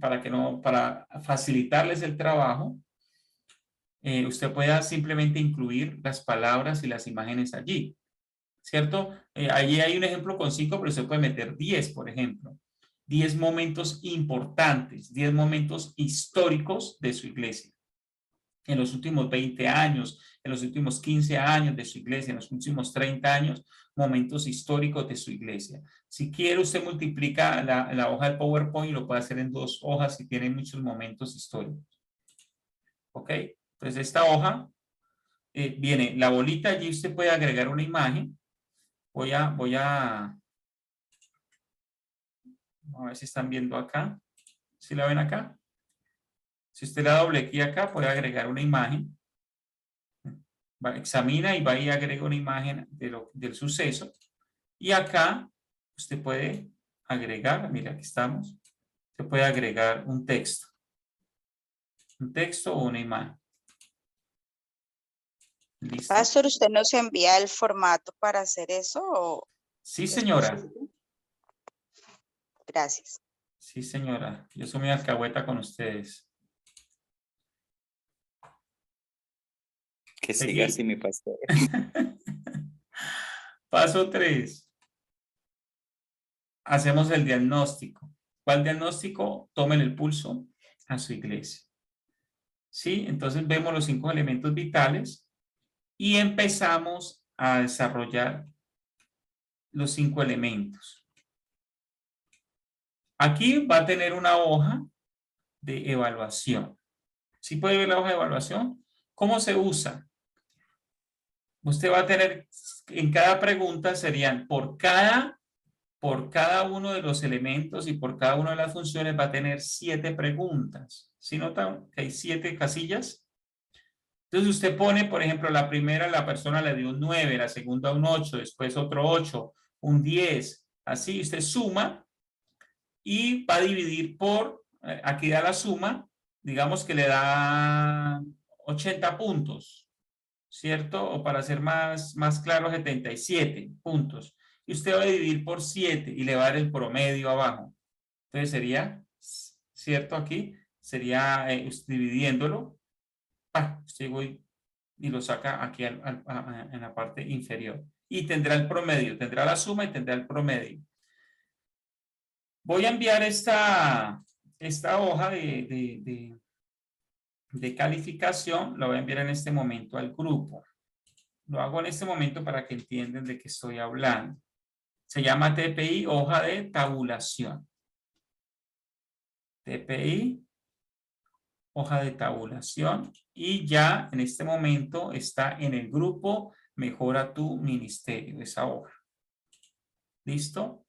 para facilitarles el trabajo, usted pueda simplemente incluir las palabras y las imágenes allí. ¿Cierto? Allí hay un ejemplo con 5, pero usted puede meter 10, por ejemplo. 10 momentos importantes, 10 momentos históricos de su iglesia. En los últimos 20 años, en los últimos 15 años de su iglesia, en los últimos 30 años, momentos históricos de su iglesia. Si quiere, usted multiplica la hoja del PowerPoint y lo puede hacer en 2 hojas si tiene muchos momentos históricos. ¿Ok? Entonces, esta hoja viene la bolita, allí usted puede agregar una imagen. Voy a ver si están viendo acá. ¿Sí la ven acá? Si usted le da doble clic acá, puede agregar una imagen. Examina y va y agrega una imagen del suceso. Y acá usted puede agregar, mira, aquí estamos. Usted puede agregar un texto. Un texto o una imagen. ¿Listo? Pastor, ¿usted nos envía el formato para hacer eso? ¿O Sí, señora. Gracias. Sí, señora. Yo soy muy alcahueta con ustedes. Que siga así, mi pastor. Paso 3. Hacemos el diagnóstico. ¿Cuál diagnóstico? Tomen el pulso a su iglesia. ¿Sí? Entonces vemos los 5 elementos vitales y empezamos a desarrollar los 5 elementos. Aquí va a tener una hoja de evaluación. ¿Sí puede ver la hoja de evaluación? ¿Cómo se usa? Usted va a tener, en cada pregunta serían por cada uno de los elementos y por cada una de las funciones va a tener 7 preguntas. ¿Sí notan que hay 7 casillas? Entonces usted pone, por ejemplo, la primera, la persona le dio un 9, la segunda un 8, después otro 8, un 10. Así usted suma y va a dividir por, aquí da la suma, digamos que le da 80 puntos, ¿cierto? O para ser más claro, 77 puntos. Y usted va a dividir por 7 y le va a dar el promedio abajo. Entonces sería, ¿cierto? Aquí sería dividiéndolo. Usted voy y lo saca aquí en la parte inferior. Y tendrá el promedio, tendrá la suma y tendrá el promedio. Voy a enviar esta hoja de calificación lo voy a enviar en este momento al grupo. Lo hago en este momento para que entiendan de qué estoy hablando. Se llama TPI, hoja de tabulación. TPI, hoja de tabulación. Y ya en este momento está en el grupo Mejora tu Ministerio, esa hoja. ¿Listo?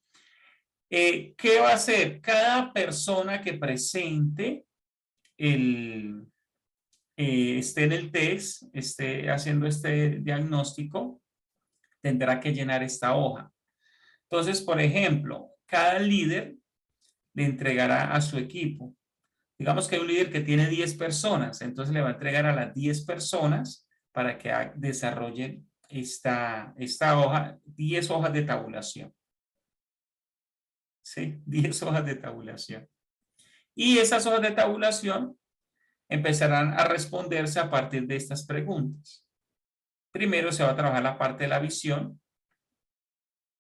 ¿Qué va a hacer? Cada persona que presente esté en el test, esté haciendo este diagnóstico, tendrá que llenar esta hoja. Entonces, por ejemplo, cada líder le entregará a su equipo. Digamos que hay un líder que tiene 10 personas, entonces le va a entregar a las 10 personas para que desarrollen esta hoja, 10 hojas de tabulación. ¿Sí? 10 hojas de tabulación. Y esas hojas de tabulación empezarán a responderse a partir de estas preguntas. Primero se va a trabajar la parte de la visión.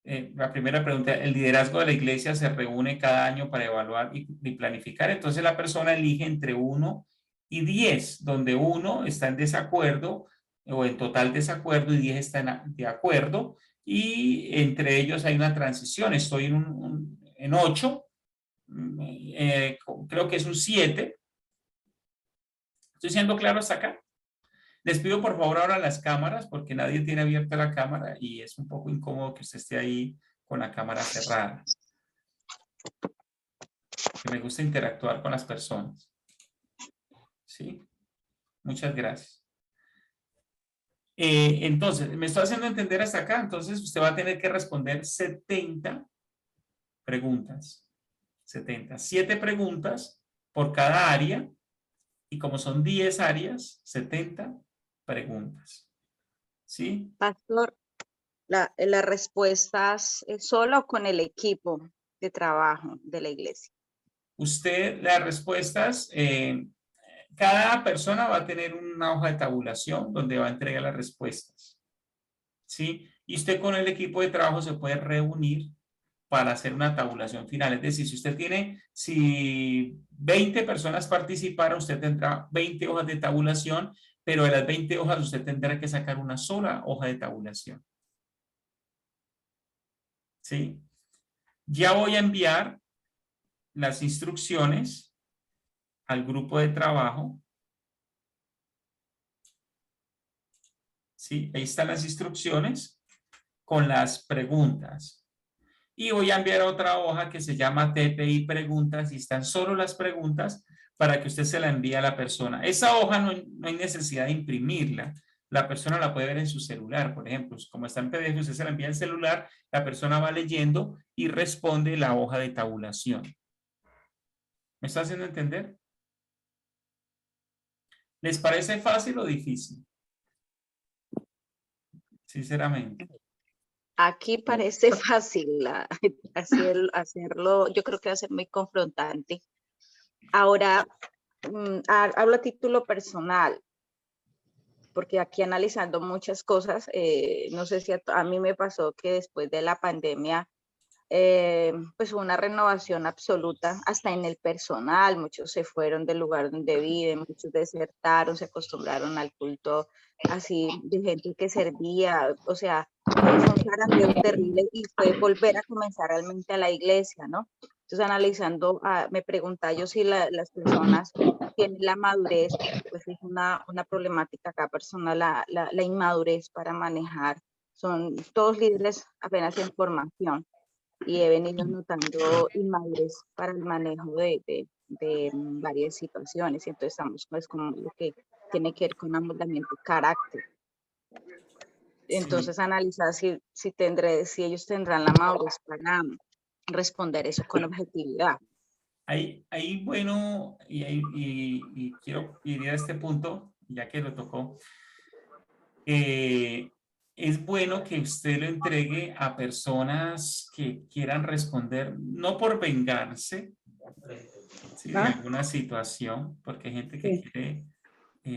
La primera pregunta, el liderazgo de la iglesia se reúne cada año para evaluar y planificar. Entonces la persona elige entre 1 y 10, donde 1 está en desacuerdo o en total desacuerdo y 10 están de acuerdo. Y entre ellos hay una transición. Estoy en 8, creo que es un 7. ¿Estoy siendo claro hasta acá? Les pido por favor ahora las cámaras porque nadie tiene abierta la cámara y es un poco incómodo que usted esté ahí con la cámara cerrada. Que me gusta interactuar con las personas. ¿Sí? Muchas gracias. Entonces, me estoy haciendo entender hasta acá. Entonces usted va a tener que responder 70 preguntas. 70. 7 preguntas por cada área. Y como son 10 áreas, 70 preguntas. ¿Sí? Pastor, las respuestas solo con el equipo de trabajo de la iglesia. Usted, las respuestas, cada persona va a tener una hoja de tabulación donde va a entregar las respuestas. ¿Sí? Y usted con el equipo de trabajo se puede reunir para hacer una tabulación final. Es decir, si 20 personas participaron, usted tendrá 20 hojas de tabulación, pero de las 20 hojas usted tendrá que sacar una sola hoja de tabulación. ¿Sí? Ya voy a enviar las instrucciones al grupo de trabajo. ¿Sí? Ahí están las instrucciones con las preguntas. Y voy a enviar otra hoja que se llama TPI preguntas y están solo las preguntas para que usted se la envíe a la persona. Esa hoja no hay necesidad de imprimirla. La persona la puede ver en su celular, por ejemplo. Como está en PDF, usted se la envía en celular, la persona va leyendo y responde la hoja de tabulación. ¿Me está haciendo entender? ¿Les parece fácil o difícil? Sinceramente. Aquí parece fácil hacerlo, yo creo que va a ser muy confrontante. Ahora, hablo a título personal, porque aquí analizando muchas cosas, no sé si a mí me pasó que después de la pandemia, pues hubo una renovación absoluta hasta en el personal. Muchos se fueron del lugar donde viven, muchos desertaron, se acostumbraron al culto así de gente que servía, o sea, fue un carambeo terrible y fue volver a comenzar realmente a la iglesia, ¿no? Entonces analizando, me preguntaba yo si las personas tienen la madurez, pues es una problemática acá personal, la inmadurez para manejar. Son todos líderes apenas en formación. Y he venido notando inmadurez para el manejo de varias situaciones. Y entonces estamos pues como lo que tiene que ver con amoldamiento de carácter. Entonces analizar si ellos tendrán la madurez para responder eso con objetividad. Ahí bueno, y quiero ir a este punto, ya que lo tocó. Es bueno que usted lo entregue a personas que quieran responder, no por vengarse, ¿sí? De alguna situación, porque hay gente que quiere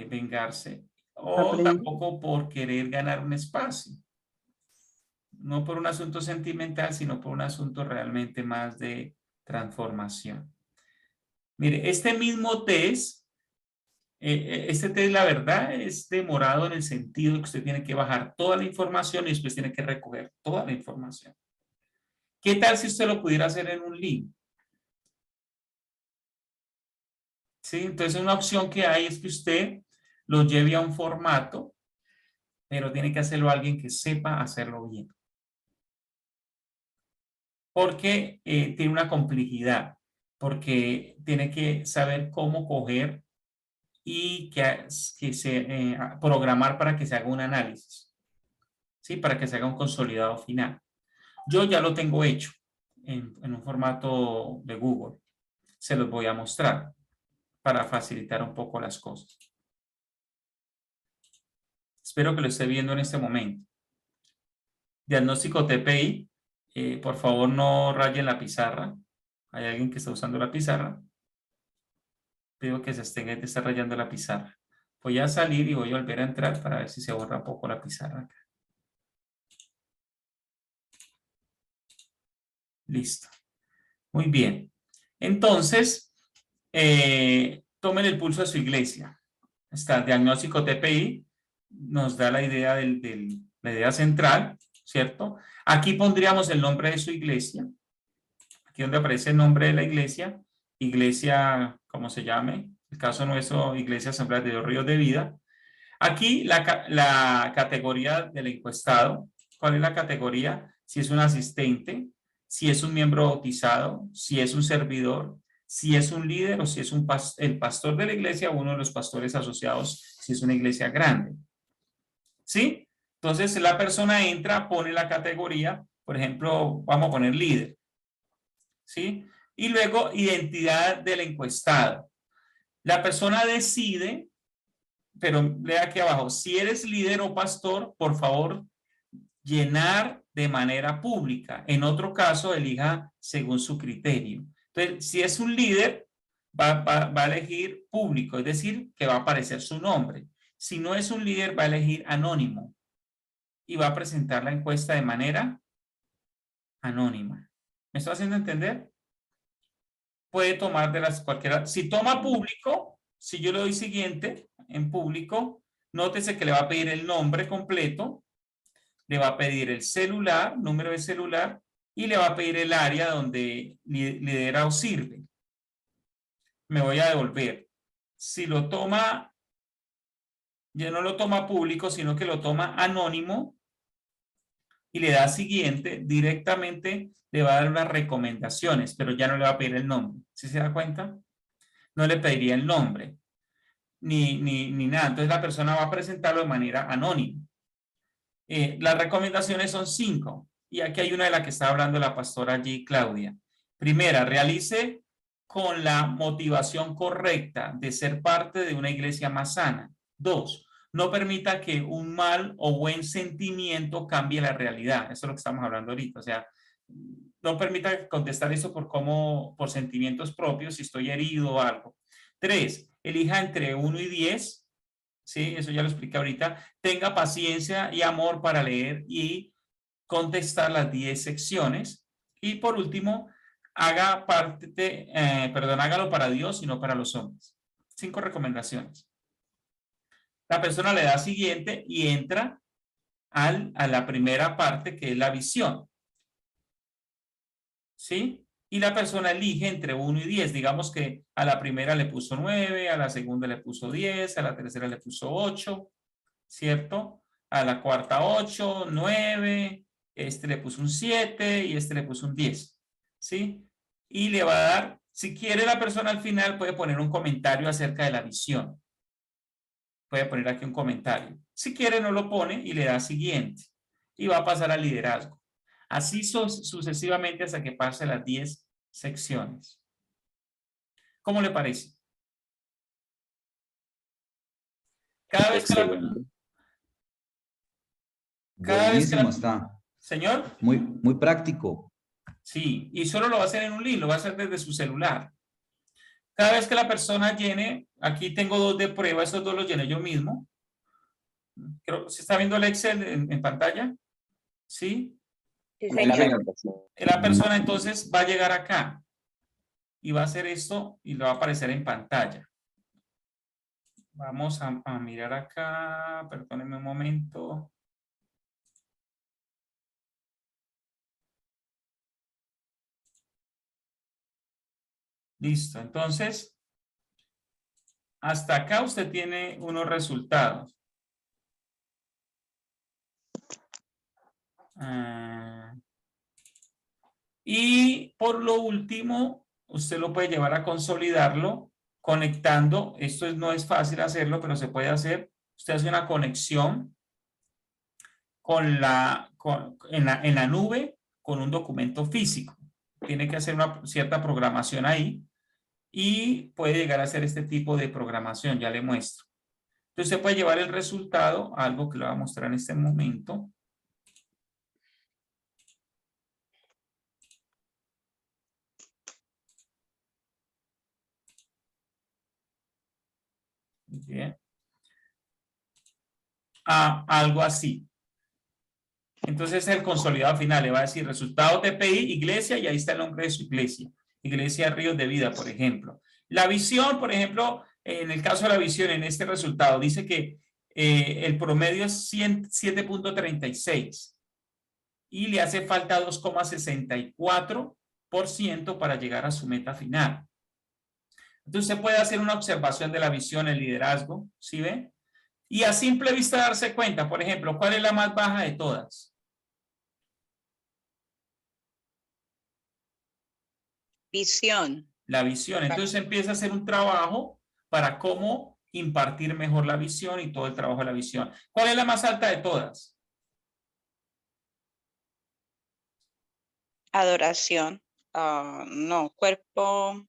vengarse, o tampoco por querer ganar un espacio. No por un asunto sentimental, sino por un asunto realmente más de transformación. Mire, este mismo test Este test, la verdad, es demorado en el sentido de que usted tiene que bajar toda la información y después tiene que recoger toda la información. ¿Qué tal si usted lo pudiera hacer en un link? ¿Sí? Entonces, una opción que hay es que usted lo lleve a un formato, pero tiene que hacerlo alguien que sepa hacerlo bien. Porque tiene una complejidad, porque tiene que saber cómo coger y programar para que se haga un análisis, ¿sí? Para que se haga un consolidado final. Yo ya lo tengo hecho en un formato de Google. Se los voy a mostrar para facilitar un poco las cosas. Espero que lo esté viendo en este momento. Diagnóstico TPI. Por favor, no rayen la pizarra. ¿Hay alguien que está usando la pizarra? Pido que se esté rayando la pizarra. Voy a salir y voy a volver a entrar para ver si se borra un poco la pizarra acá. Listo. Muy bien. Entonces, tomen el pulso de su iglesia. Está el diagnóstico TPI. Nos da la idea la idea central, ¿cierto? Aquí pondríamos el nombre de su iglesia. Aquí donde aparece el nombre de la iglesia. Iglesia, ¿cómo se llame? En el caso nuestro, Iglesia Asamblea de Dios Ríos de Vida. Aquí la categoría del encuestado. ¿Cuál es la categoría? Si es un asistente, si es un miembro bautizado, si es un servidor, si es un líder o si es el pastor de la iglesia o uno de los pastores asociados, si es una iglesia grande. ¿Sí? Entonces la persona entra, pone la categoría, por ejemplo, vamos a poner líder. ¿Sí? Y luego identidad del encuestado. La persona decide, pero lea aquí abajo, si eres líder o pastor, por favor, llenar de manera pública. En otro caso, elija según su criterio. Entonces, si es un líder, va a elegir público, es decir, que va a aparecer su nombre. Si no es un líder, va a elegir anónimo y va a presentar la encuesta de manera anónima. ¿Me estoy haciendo entender? Puede tomar de las cualquiera. Si toma público, si yo le doy siguiente en público, nótese que le va a pedir el nombre completo, le va a pedir el celular, número de celular, y le va a pedir el área donde lidera o sirve. Me voy a devolver. Si lo toma, ya no lo toma público, sino que lo toma anónimo, y le da siguiente, directamente le va a dar unas recomendaciones, pero ya no le va a pedir el nombre. ¿Sí se da cuenta? No le pediría el nombre, ni nada. Entonces la persona va a presentarlo de manera anónima. Las recomendaciones son 5. Y aquí hay una de la que está hablando la pastora allí, Claudia. Primera, realice con la motivación correcta de ser parte de una iglesia más sana. 2, no permita que un mal o buen sentimiento cambie la realidad. Eso es lo que estamos hablando ahorita. O sea, no permita contestar eso por sentimientos propios, si estoy herido o algo. 3, elija entre 1 y 10. Sí, eso ya lo expliqué ahorita. Tenga paciencia y amor para leer y contestar las 10 secciones. Y por último, hágalo para Dios y no para los hombres. 5 recomendaciones. La persona le da siguiente y entra a la primera parte, que es la visión. ¿Sí? Y la persona elige entre 1 y 10. Digamos que a la primera le puso 9, a la segunda le puso 10, a la tercera le puso 8, ¿cierto? A la cuarta 8, 9, este le puso un 7 y este le puso un 10, ¿sí? Y le va a dar, si quiere la persona al final puede poner un comentario acerca de la visión. Puede poner aquí un comentario. Si quiere no lo pone y le da siguiente. Y va a pasar al liderazgo. Así sucesivamente hasta que pase las 10 secciones. ¿Cómo le parece? Cada vez Buenísimo está. Señor. Muy práctico. Sí, y solo lo va a hacer en un link, lo va a hacer desde su celular. Cada vez que la persona llene, aquí tengo 2 de prueba, esos 2 los llené yo mismo. Creo, ¿se está viendo el Excel en pantalla? ¿Sí? Sí, señor. La persona entonces va a llegar acá y va a hacer esto y le va a aparecer en pantalla. Vamos a mirar acá, perdónenme un momento. Listo, entonces, hasta acá usted tiene unos resultados. Y por lo último, usted lo puede llevar a consolidarlo conectando. Esto no es fácil hacerlo, pero se puede hacer. Usted hace una conexión en la nube con un documento físico. Tiene que hacer una cierta programación ahí y puede llegar a hacer este tipo de programación. Ya le muestro. Entonces, se puede llevar el resultado a algo que le voy a mostrar en este momento. Bien. Algo así. Entonces el consolidado final le va a decir resultado TPI, iglesia, y ahí está el nombre de su iglesia. Iglesia Ríos de Vida, por ejemplo. La visión, por ejemplo, en el caso de la visión, en este resultado, dice que el promedio es 7.36 y le hace falta 2,64% para llegar a su meta final. Entonces usted puede hacer una observación de la visión, el liderazgo, ¿sí ve? Y a simple vista darse cuenta, por ejemplo, ¿cuál es la más baja de todas? Visión. La visión. Entonces empieza a hacer un trabajo para cómo impartir mejor la visión y todo el trabajo de la visión. ¿Cuál es la más alta de todas? Adoración. No, cuerpo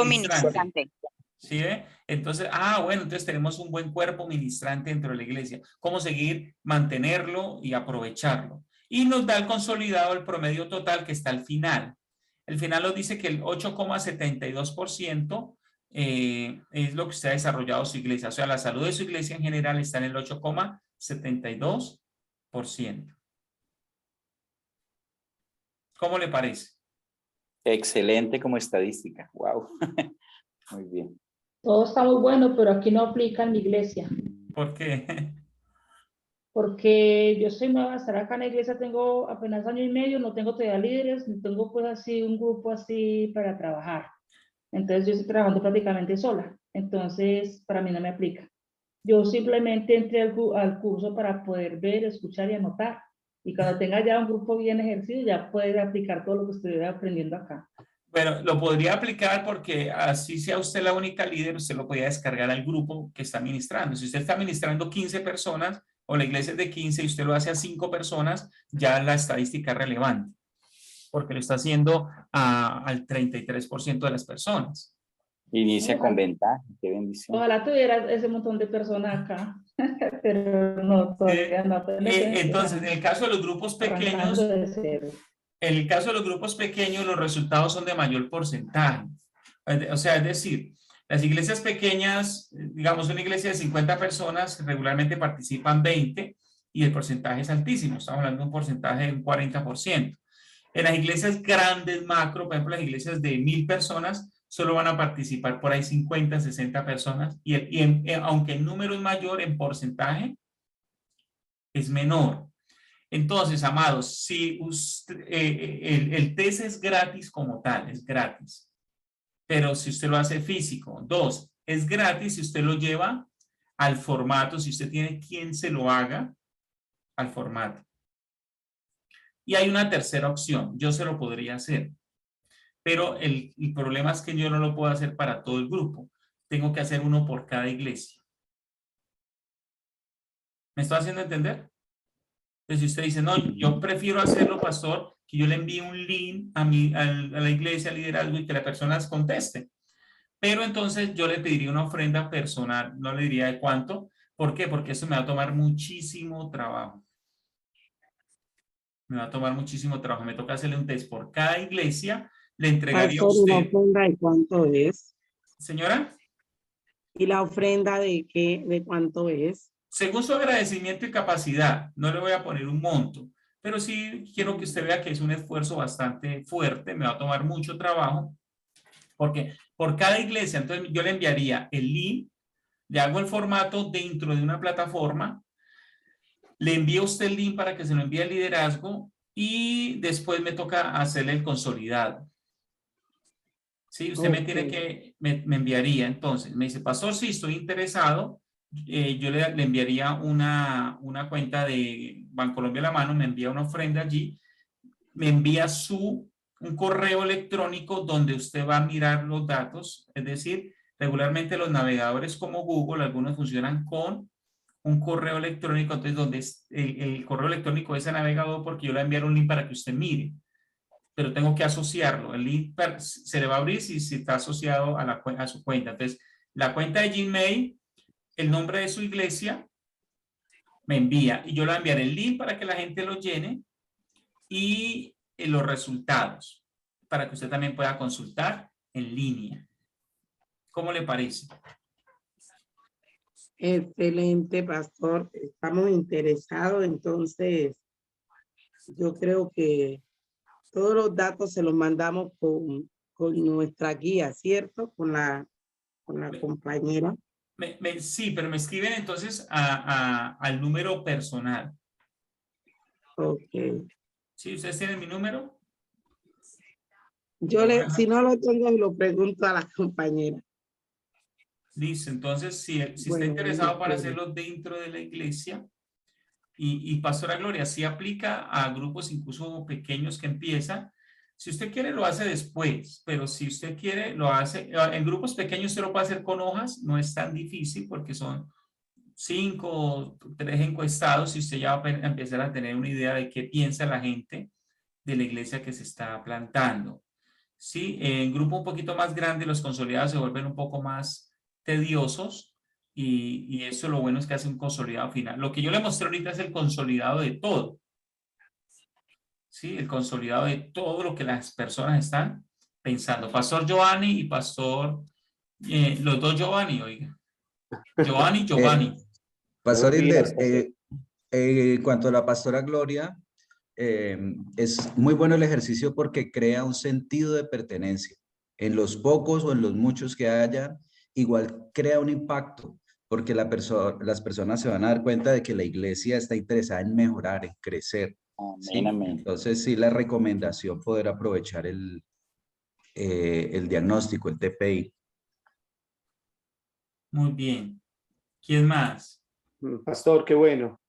ministrante. ¿Sí ve? Entonces, bueno, entonces tenemos un buen cuerpo ministrante dentro de la iglesia. ¿Cómo seguir, mantenerlo y aprovecharlo? Y nos da el consolidado, el promedio total que está al final. El final nos dice que el 8,72% es lo que usted ha desarrollado su iglesia. O sea, la salud de su iglesia en general está en el 8,72%. ¿Cómo le parece? Excelente como estadística. Wow. Muy bien. Todo está muy bueno, pero aquí no aplica en mi iglesia. ¿Por qué? Porque yo soy nueva, estar acá en la iglesia tengo apenas año y medio, no tengo todavía líderes, no tengo pues así un grupo así para trabajar. Entonces yo estoy trabajando prácticamente sola. Entonces para mí no me aplica. Yo simplemente entré al curso para poder ver, escuchar y anotar. Y cuando tenga ya un grupo bien ejercido, ya puede aplicar todo lo que estoy aprendiendo acá. Bueno, lo podría aplicar porque así sea usted la única líder, usted lo podría descargar al grupo que está administrando. Si usted está administrando 15 personas o la iglesia es de 15 y usted lo hace a 5 personas, ya la estadística es relevante porque lo está haciendo al 33% de las personas. Inicia con ventaja. Qué bendición. Ojalá tuviera ese montón de personas acá, pero no, todavía no. Entonces, en el caso de los grupos pequeños, los resultados son de mayor porcentaje. O sea, es decir, las iglesias pequeñas, digamos una iglesia de 50 personas, regularmente participan 20 y el porcentaje es altísimo. Estamos hablando de un porcentaje de un 40%. En las iglesias grandes, macro, por ejemplo, las iglesias de 1000 personas, solo van a participar por ahí 50, 60 personas y aunque el número es mayor, en porcentaje es menor. Entonces, amados, si usted, el test es gratis como tal, es gratis. Pero si usted lo hace físico, 2, es gratis si usted lo lleva al formato, si usted tiene quien se lo haga al formato. Y hay una tercera opción, yo se lo podría hacer. Pero el problema es que yo no lo puedo hacer para todo el grupo. Tengo que hacer uno por cada iglesia. ¿Me estoy haciendo entender? Entonces, si usted dice, no, yo prefiero hacerlo, pastor, que yo le envíe un link a la iglesia, al liderazgo y que la persona conteste. Pero entonces yo le pediría una ofrenda personal, no le diría de cuánto. ¿Por qué? Porque eso me va a tomar muchísimo trabajo. Me va a tomar muchísimo trabajo. Me toca hacerle un test por cada iglesia. Le entregaría a usted. ¿La ofrenda de cuánto es? Señora. ¿Y la ofrenda de qué, de cuánto es? Según su agradecimiento y capacidad, no le voy a poner un monto, pero sí quiero que usted vea que es un esfuerzo bastante fuerte, me va a tomar mucho trabajo, porque por cada iglesia, entonces yo le enviaría el link Le hago el formato dentro de una plataforma, le envío a usted el link para que se lo envíe al liderazgo y después me toca hacerle el consolidado. Sí, usted me tiene que, me enviaría entonces, me dice, pastor, sí, estoy interesado, yo le enviaría una cuenta de Bancolombia a la mano, me envía una ofrenda allí, me envía un correo electrónico donde usted va a mirar los datos, es decir, regularmente los navegadores como Google, algunos funcionan con un correo electrónico, entonces donde es el correo electrónico de ese navegador, porque yo le voy a enviar un link para que usted mire, pero tengo que asociarlo. El link se le va a abrir si está asociado a su cuenta. Entonces, la cuenta de Gmail, el nombre de su iglesia, me envía y yo le voy a enviar el link para que la gente lo llene y los resultados para que usted también pueda consultar en línea. ¿Cómo le parece? Excelente, pastor. Estamos interesados, entonces yo creo que todos los datos se los mandamos con nuestra guía, ¿cierto? Con la compañera. Sí, pero me escriben entonces al número personal. Ok. ¿Sí? ¿Ustedes tienen mi número? Si no lo tengo, lo pregunto a la compañera. Listo, entonces si está Bueno, interesado para chévere. hacerlo dentro de la iglesia, y Pastora Gloria, sí aplica a grupos incluso pequeños que empiezan. Si usted quiere, lo hace después, pero si usted quiere, lo hace. En grupos pequeños usted lo puede hacer con hojas, no es tan difícil porque son 5 o 3 encuestados y usted ya va a empezar a tener una idea de qué piensa la gente de la iglesia que se está plantando. ¿Sí? En grupo un poquito más grande, los consolidados se vuelven un poco más tediosos y eso lo bueno es que hace un consolidado final. Lo que yo le mostré ahorita es el consolidado de todo. ¿Sí? El consolidado de todo lo que las personas están pensando. Pastor Giovanni y Pastor, los dos Giovanni, oiga. Giovanni. Pastor Buenos días, Hilder, pastor. en cuanto a la pastora Gloria, es muy bueno el ejercicio porque crea un sentido de pertenencia. En los pocos o en los muchos que haya, igual crea un impacto, porque las personas se van a dar cuenta de que la iglesia está interesada en mejorar, en crecer. ¿Sí? Amén, amén. Entonces, sí, la recomendación poder aprovechar el diagnóstico, el TPI. Muy bien. ¿Quién más? Pastor, qué bueno.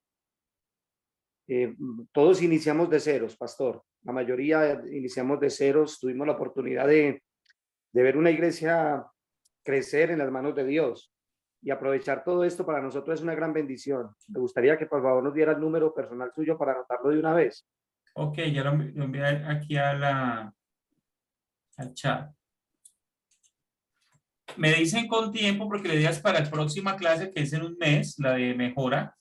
Todos iniciamos de ceros, pastor. La mayoría iniciamos de ceros. Tuvimos la oportunidad de ver una iglesia crecer en las manos de Dios. Y aprovechar todo esto para nosotros es una gran bendición. Me gustaría que por favor nos diera el número personal suyo para anotarlo de una vez. Ok, ya lo envié aquí al chat. Me dicen con tiempo, porque la idea es para la próxima clase, que es en un mes, la de mejora,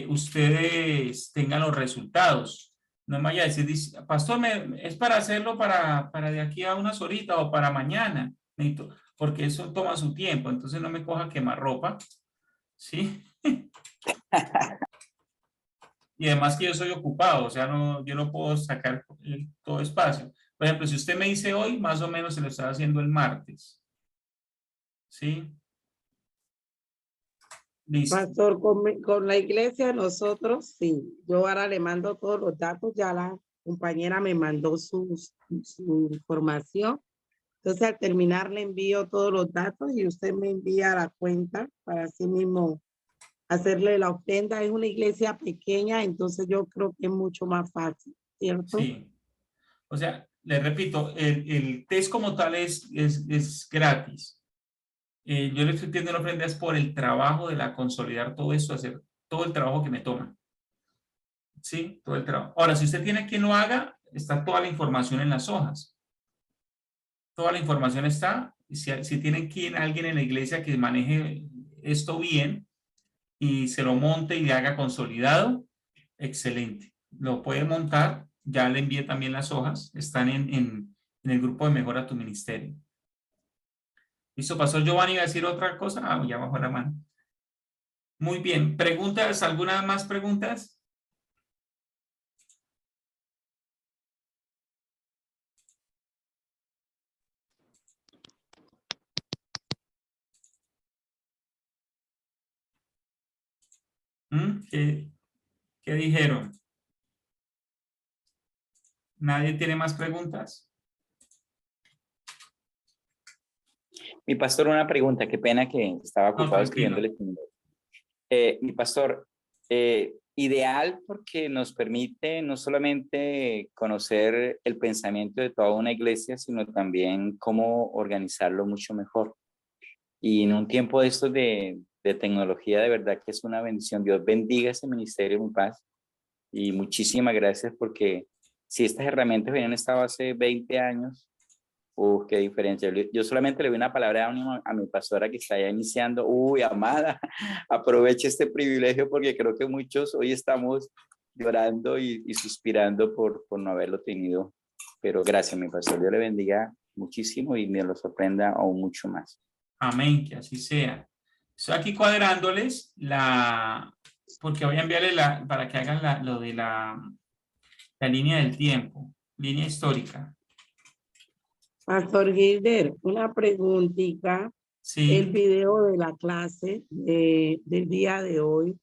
ustedes tengan los resultados. No me vaya a decir, pastor, es para hacerlo para de aquí a unas horitas o para mañana, porque eso toma su tiempo, entonces no me coja quemar ropa, ¿sí? Y además que yo soy ocupado, o sea, yo no puedo sacar todo espacio. Por ejemplo, si usted me dice hoy, más o menos se lo está haciendo el martes. ¿Sí? Listo. Pastor, con la iglesia nosotros, sí. Yo ahora le mando todos los datos, ya la compañera me mandó su información. Entonces, al terminar, le envío todos los datos y usted me envía la cuenta para así mismo hacerle la ofrenda. Es una iglesia pequeña, entonces yo creo que es mucho más fácil, ¿cierto? Sí. O sea, le repito, el test como tal es gratis. Yo le estoy pidiendo la ofrenda es por el trabajo de consolidar todo esto, hacer todo el trabajo que me toma. Sí, todo el trabajo. Ahora, si usted tiene quien lo haga, está toda la información en las hojas. Toda la información está. Si tienen alguien en la iglesia que maneje esto bien y se lo monte y le haga consolidado, excelente. Lo puede montar. Ya le envié también las hojas. Están en el grupo de Mejora tu Ministerio. ¿Listo? ¿Pasó Giovanni? ¿Iba a decir otra cosa? Ah, ya bajó la mano. Muy bien. ¿Preguntas? ¿Alguna más preguntas? ¿Qué dijeron? ¿Nadie tiene más preguntas? Mi pastor, una pregunta, qué pena que estaba ocupado tranquilo. escribiéndole. Mi pastor, ideal porque nos permite no solamente conocer el pensamiento de toda una iglesia, sino también cómo organizarlo mucho mejor. Y en un tiempo de estos de tecnología, de verdad que es una bendición. Dios bendiga ese ministerio, mi paz. Y muchísimas gracias porque si estas herramientas hubieran estado hace 20 años, qué diferencia. Yo solamente le doy una palabra de ánimo a mi pastora que está ya iniciando. Amada, aproveche este privilegio porque creo que muchos hoy estamos llorando y suspirando por no haberlo tenido. Pero gracias, mi pastor. Dios le bendiga muchísimo y me lo sorprenda aún mucho más. Amén, que así sea. Estoy aquí cuadrándoles porque voy a enviarle para que hagan lo de la línea del tiempo, línea histórica. Pastor Gilder, una preguntita. Sí. El video de la clase del día de hoy